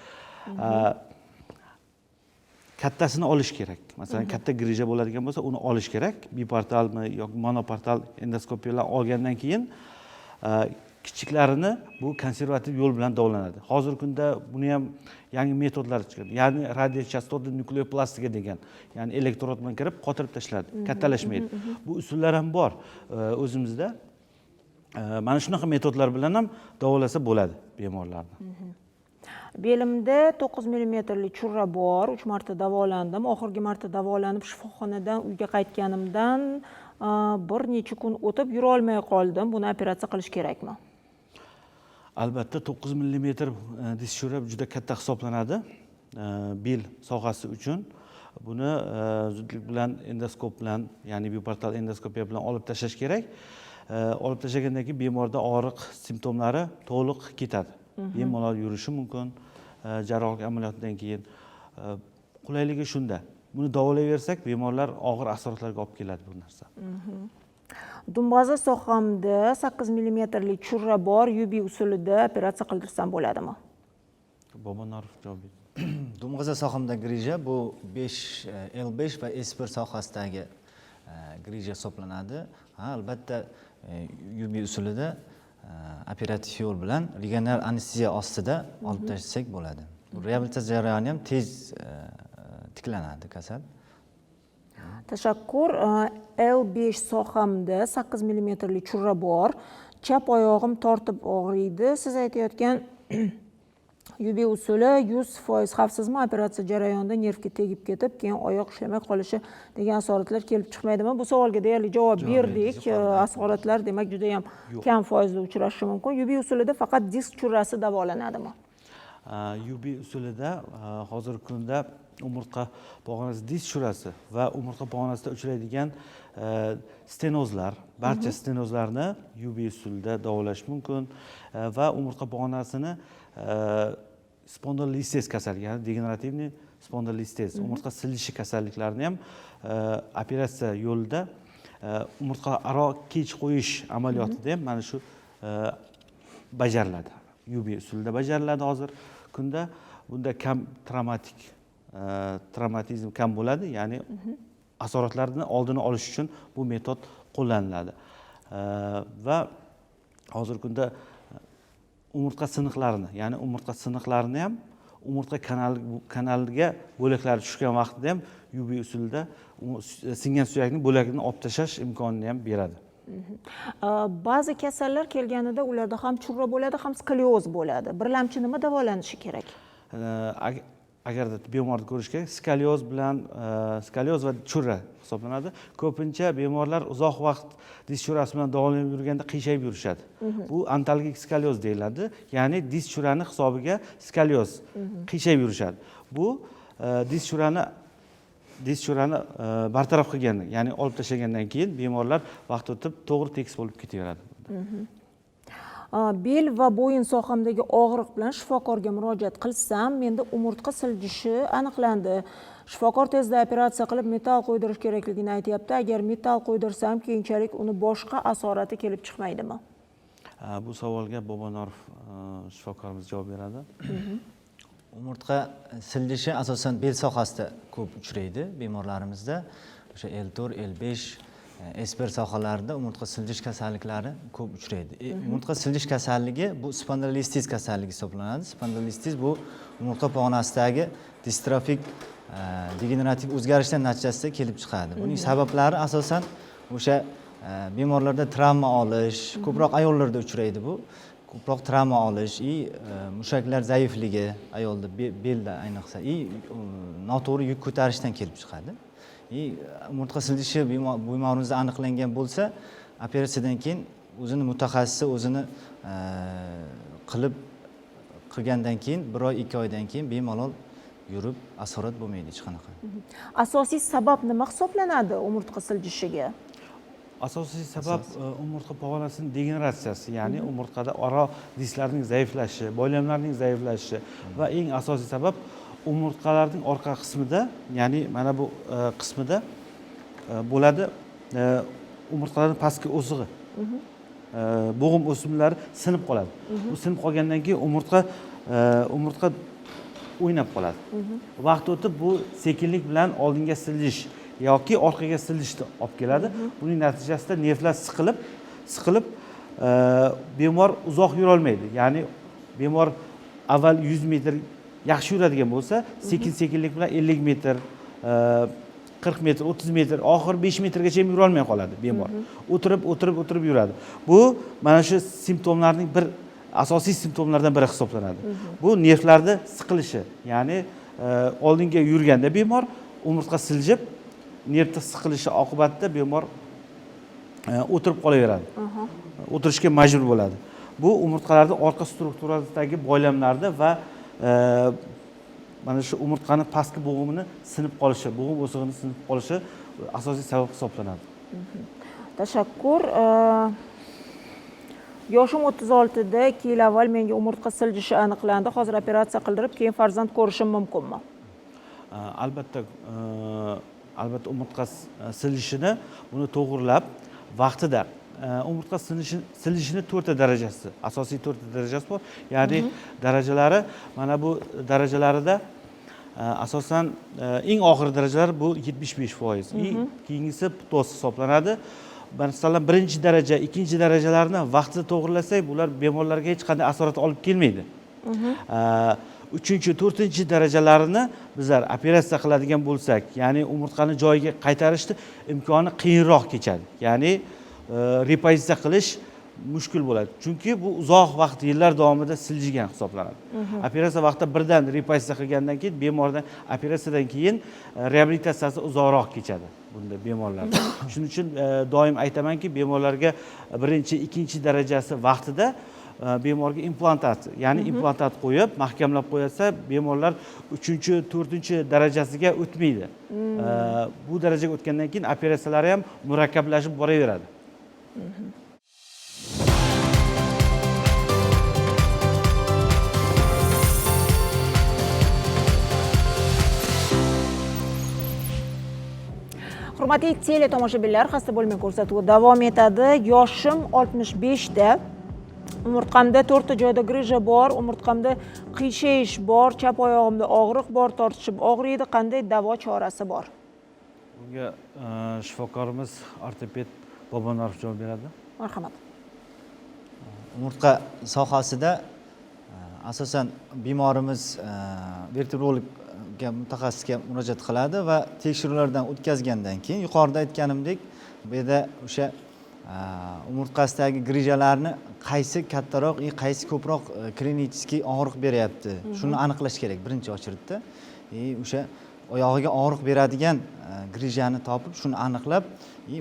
Kattasini olish kerak. Masalan, katta grija bo'ladigan bo'lsa, uni olish kerak. Biportalmi yoki monoportal endoskopiyalar olgandan keyin kichiklarini bu konservativ yo'l bilan davolanadi. Hozirgi kunda buni ham yangi metodlar chiqadi. Ya'ni radiochatstotli nukleoplastika degan, ya'ni elektrod bilan kirib qotirib tashladi, kattalashmaydi. Bu usullar ham bor o'zimizda. Mana shunaqa metodlar bilan ham davolasa bo'ladi bemorlarni. Belimda 9 mm churra bor, 3 marta davolandim. Oxirgi marta davolanib shifoxonadan uyga qaytganimdan bir necha kun o'tib yura olmay qoldim. Buni operatsiya qilish kerakmi? Albatta 9 mm disk chura juda katta hisoblanadi bel sohasi uchun. Buni zudlik bilan endoskop bilan, ya'ni biportal endoskopiya bilan olib tashlash kerak. Olib tashlagandan keyin bemorda og'riq simptomlari to'liq ketadi. Bemalol yurishi mumkin. Jarrohlik amaliyotidan keyin qulayligi shunda. Buni davolayversak, bemorlar og'ir asoratlarga olib keladi bu narsa. Dumbaza sohamda 8 mm churra bor, yubi usulida operatsiya qildirsam bo'ladimi? Bobonorov javob berdi. Dumg'iza sohamda grija bu L5 va S1 sohasidagi grija hisoblanadi. Albatta yubi usulida operativ yo'l bilan regional anesteziya ostida olib tashlasak bo'ladi. Reabilitatsiya jarayoni ham tez tiklanadi kasal. Tashakkur. L5 sohamda 8 mm churra bor. Chap oyog'im tortib og'riydi. Siz aytayotgan yubi usuli 100% xavfsizmi? Operatsiya jarayonida nervga tegib ketib, keyin oyoq ishlamay qolishi degan asoratlar kelib chiqmaydimi? Bu savolga deyarli javob berdik. Asoratlar demak juda ham kam foizda uchrashi mumkin. Yubi usulida faqat disk churrasi davolanadimi? Yubi usulida hozirgi kunda umurtqa pog'onasi disk churrasi va umurtqa pog'onasida uchraydigan stenozlar, barcha stenozlarni yubi usulida davolash mumkin va umurtqa pog'onasini spondilolistez kasalligi, ya'ni degenerativniy spondilolistez, umurtqa silishi kasalliklarini ham operatsiya yo'lida umurtqa aro kech qo'yish amaliyotida ham mana shu bajariladi. Yubi usulida bajariladi hozir kunda. Bunda kam travmatizm kam bo'ladi, ya'ni asoratlarni oldini olish uchun bu metod qo'llaniladi. Va hozirgi kunda umurtqa siniqlarini, ya'ni umurtqa siniqlarini ham umurtqa kanaliga bo'laklari tushgan vaqtida ham yubi usulida singan suyakning bo'lagini olib tashlash imkonini ham beradi. Ba'zi kasallar kelganida ularda ham churra bo'ladi, ham skolioz bo'ladi. Birlamchi nima davolanishi kerak? Agarda bemorni ko'rish kerak, skolioz va churra hisoblanadi. Ko'pincha bemorlar uzoq vaqt disk churrasi bilan davolanib yurganda qiyshayib yurishadi. Bu onkologik skolioz deyiladi. Ya'ni disk churrani hisobiga skolioz qiyshayib yurishadi. Bu disk churrani bartaraf qilgandan, ya'ni olib tashlagandan keyin bemorlar vaqt o'tib to'g'ri tekis bo'lib ketaveradi. Bel va bo'yin sohamdagi og'riq bilan shifokorga murojaat qilsam, menda umurtqa siljishi aniqlandi. Shifokor tezda operatsiya qilib metall qo'ydirish kerakligini aytyapti. Agar metall qo'ydirsam, keyinchalik uni boshqa asorati kelib chiqmaydimi? Bu savolga Bobonorov shifokorimiz javob beradi. Umurtqa siljishi asosan bel sohasida ko'p uchraydi bemorlarimizda. O'sha L4, L5, S1 sohalarida umurtqa siljish kasalliklari ko'p uchraydi. Umurtqa siljish kasalligi bu spondilolistez kasalligi hisoblanadi. Spondilolistez bu umurtqa pog'onasidagi distrofik degenerativ o'zgarishlar natijasida kelib chiqadi. Buning sabablari asosan o'sha bemorlarda travma olish, ko'proq ayollarda uchraydi bu. Ko'proq travma olish, mushaklar zaifligi ayolda, belda ayniqsa, noto'g'ri yuk ko'tarishdan kelib chiqadi. Umurtqa siljishi bemorimizda aniqlangan bo'lsa, operatsiyadan keyin o'zini mutaxassisi o'zini qilgandan keyin 1 oy 2 oydan keyin bemalol yurib asorat bo'lmaydi hech qanaqa. Asosiy sabab nima hisoblanadi umurtqa siljishiga? Asosiy sabab umurtqa pog'onasining degeneratsiyasi, ya'ni umurtqada oro disklarning zaiflashishi, boylamlarning zaiflashishi va eng asosiy sabab umurtqalarning orqa qismida, ya'ni mana bu qismida bo'ladi umurtqalarning pastki o'sig'i. Bo'g'im o'simlari sinib qoladi. Bu sinib qolgandan keyin umurtqa o'ynab qoladi. Vaqt o'tib bu sekinlik bilan oldinga siljish yoki orqaga siljishni olib keladi. Buning natijasida nervlar siqilib bemor uzoq yura olmaydi. Ya'ni bemor avval 100 metr yaxshi yuradigan bo'lsa, sekinlik bilan 50 metr, 40 metr, 30 metr, oxir 5 metrgacha ham yura olmay qoladi bemor. O'tirib yuradi. Bu mana shu simptomlarning asosiy simptomlardan biri hisoblanadi. Bu nervlarda siqilishi, ya'ni oldinga yurganda bemor umurtqa siljib, nervda siqilishi oqibatida bemor o'tirib qolaveradi. O'tirishga majbur bo'ladi. Bu umurtqalarning orqa strukturasidagi boylamlarda va mana shu umurtqaning pastki bo'g'imini sinib qolishi, bo'g'im o'sig'ini sinib qolishi asosiy sabab hisoblanadi. Tashakkur. Yoshim 36 da, 2 yil avval menga umurtqa siljishi aniqlandi. Hozir operatsiya qildirib, keyin farzand ko'rishim mumkinmi? Albatta umurtqa siljishini buni to'g'rilab vaqtida umurtqa siljishini 4 ta darajasi, asosiy 4 ta darajasi bor. Ya'ni darajalari mana bu darajalarida asosan eng oxirgi darajalar bu 75%. Keyingisi putos hisoblanadi. Masalan, 1-daraja, 2-darajalarni vaqtida to'g'rilasak, bular bemorlarga hech qanday asorat olib kelmaydi. 3-chi, 4-chi darajalarini bizlar operatsiya qiladigan bo'lsak, ya'ni umurtqani joyiga qaytarishni imkoni qiyinroq kechadi. Ya'ni repozitsiya qilish mushkul bo'ladi. Chunki bu uzoq vaqt, yillar davomida siljigan hisoblanadi. Operatsiya vaqtida birdan repozitsiya qilgandan keyin bemordan operatsiyadan keyin reabilitatsiyasi uzoqroq kechadi bunda bemorlar. Shuning uchun doim aytamanki, bemorlarga 1-chi, 2-chi darajasi vaqtida bemorga implantat, ya'ni implantat qo'yib, mahkamlab qo'ysa, bemorlar 3-chi, 4-chi darajasiga o'tmaydi. Bu darajaga o'tgandan keyin operatsiyalari ham murakkablashib boraveradi. Hurmatli tele tomoshabinlar, xasta bo'lmang ko'rsatuvi davom etadi. Yoshim 65 da. Umurtqamda 4 ta joyda grija bor, umurtqamda qiyshayish bor, chap oyog'imda og'riq bor, tortishib og'riydi. Qanday davo chorasi bor? Bunga shifokorimiz ortoped Bobonarov javob beradi. Marhamat. Umurtqa sohasida asosan bemorimiz vertebrologga, mutaxassisga murojaat qiladi va tekshiruvlardan o'tkazgandan keyin yuqorida aytganimdek, bu yerda o'sha umurtqasidagi grijalarni qaysi kattaroq, qaysi ko'proq klinik og'riq beryapti, shuni aniqlash kerak birinchi очередda. O'sha oyog'iga og'riq beradigan grijani topib, shuni aniqlab,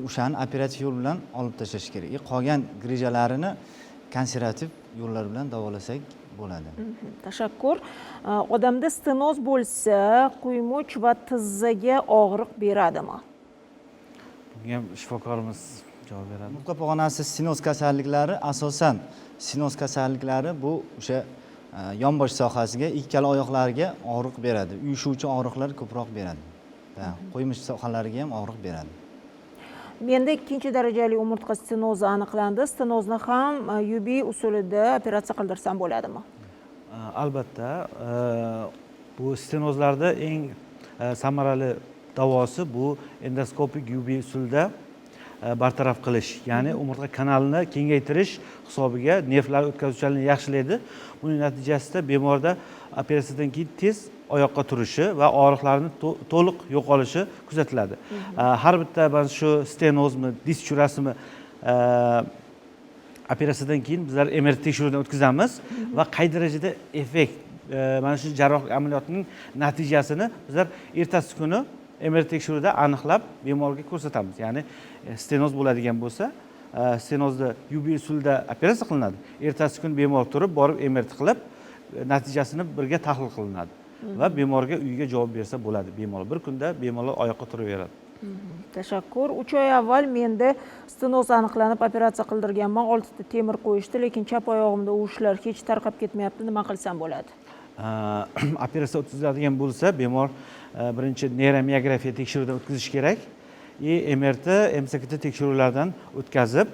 o'shani operativ yo'l bilan olib tashlash kerak. Qolgan grijalarini konservativ yo'llar bilan davolasak bo'ladi. Tashakkur. Odamda stenoz bo'lsa, quymoch va tizzaga og'riq beradimi? Bunga shifokorimiz javob beradi. Umurtqa pog'onasi stenoz kasalliklari, asosan stenoz kasalliklari bu o'sha yonbosh sohasiga, ikkala oyoqlarga og'riq beradi. Uyushuvchi og'riqlar ko'proq beradi. Qo'ymish sohalariga ham og'riq beradi. Menda 2-darajali umurtqa stenozi aniqlandi. Stenozni ham UB usulida operatsiya qildirsam bo'ladimi? Albatta, bu stenozlarda eng samarali davosi bu endoskopik UB usulida bartaraf qilish, ya'ni umurtqa kanalini kengaytirish hisobiga nervlar o'tkazuvchanligini yaxshilaydi. Buning natijasida bemorda operatsiyadan keyin tez oyoqqa turishi va og'riqlarning to'liq yo'qolishi kuzatiladi. Har bitta mana shu stenozmi, disk churasimi operatsiyadan keyin bizlar MRT tekshiruvidan o'tkazamiz va qay darajada effekt, mana shu jarrohlik amaliyotining natijasini bizlar ertasi kuni MRT tekshiruvida aniqlab bemorga ko'rsatamiz. Ya'ni stenoz bo'ladigan bo'lsa, stenozda yubiy usulda operatsiya qilinadi. Ertasi kun bemor turib, borib MRT qilib, natijasini birga tahlil qilinadi va bemorga uyiga javob bersa bo'ladi. Bemalol bir kunda bemalol oyoqqa turaveradi. Tashakkur. 3 oy avval menda stenoz aniqlanib operatsiya qildirganman. 6 ta temir qo'yishdi, lekin chap oyog'imda uvushlar hech tarqab ketmayapti. Nima qilsam bo'ladi? Operatsiya o'tkaziladigan bo'lsa, bemor birinchi neyromiografiya tekshiruvdan o'tkazish kerak. MRT, MCT tekshiruvlardan o'tkazib,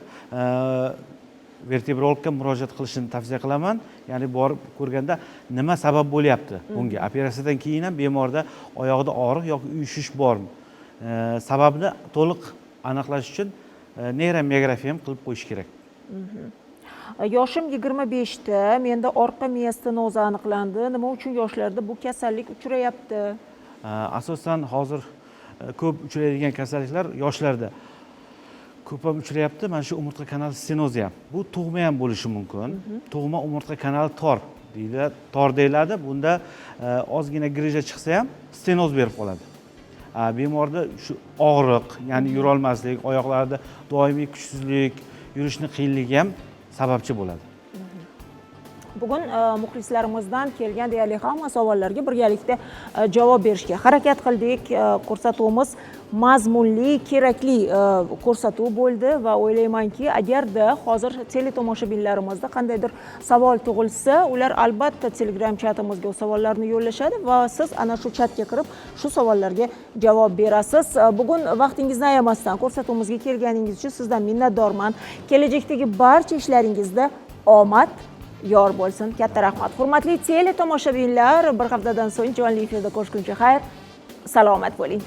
vertebrologga murojaat qilishni tavsiya qilaman. Ya'ni borib ko'rganda nima sabab bo'lyapti bunga. Operatsiyadan keyin ham bemorda oyog'ida og'riq yoki uyushish bormi? Sababni to'liq aniqlash uchun neyromiografiya ham qilib qo'yish kerak. Yoshim 25 ta, menda orqa miya stenozi aniqlandi. Nima uchun yoshlarda bu kasallik uchrayapti? Asosan hozir ko'p uchraydigan kasalliklar yoshlarda ko'p ham uchrayapti. Mana shu umurtqa kanali stenozi ham. Bu tug'ma ham bo'lishi mumkin. Tug'ma umurtqa kanali tor deyiladi. Bunda ozgina grija chiqsa ham stenoz berib qoladi. Bemorda shu og'riq, ya'ni yurolmaslik, oyoqlarida doimiy kuchsizlik, yurishni qiyinligi ham sababchi bo'ladi. Bugun muxlislarimizdan kelgan deyarli hamma savollarga birgalikda javob berishga harakat qildik. Ko'rsatuvimiz mazmunli, kerakli ko'rsatuv bo'ldi va o'ylaymanki, agarda hozir teletomoshabinlarimizda qandaydir savol tug'ilsa, ular albatta Telegram chatimizga o savollarni yo'llashadi va siz ana shu chatga kirib, shu savollarga javob berasiz. Bugun vaqtingizni ayamasdan ko'rsatuvimizga kelganingiz uchun sizdan minnatdorman. Kelajakdagi barcha ishlaringizda omad yor bo'lsin. Katta rahmat. Hurmatli teletomoshabinlar, bir haftadan so'ng jonli efirda ko'rishguncha xayr, salomat bo'ling.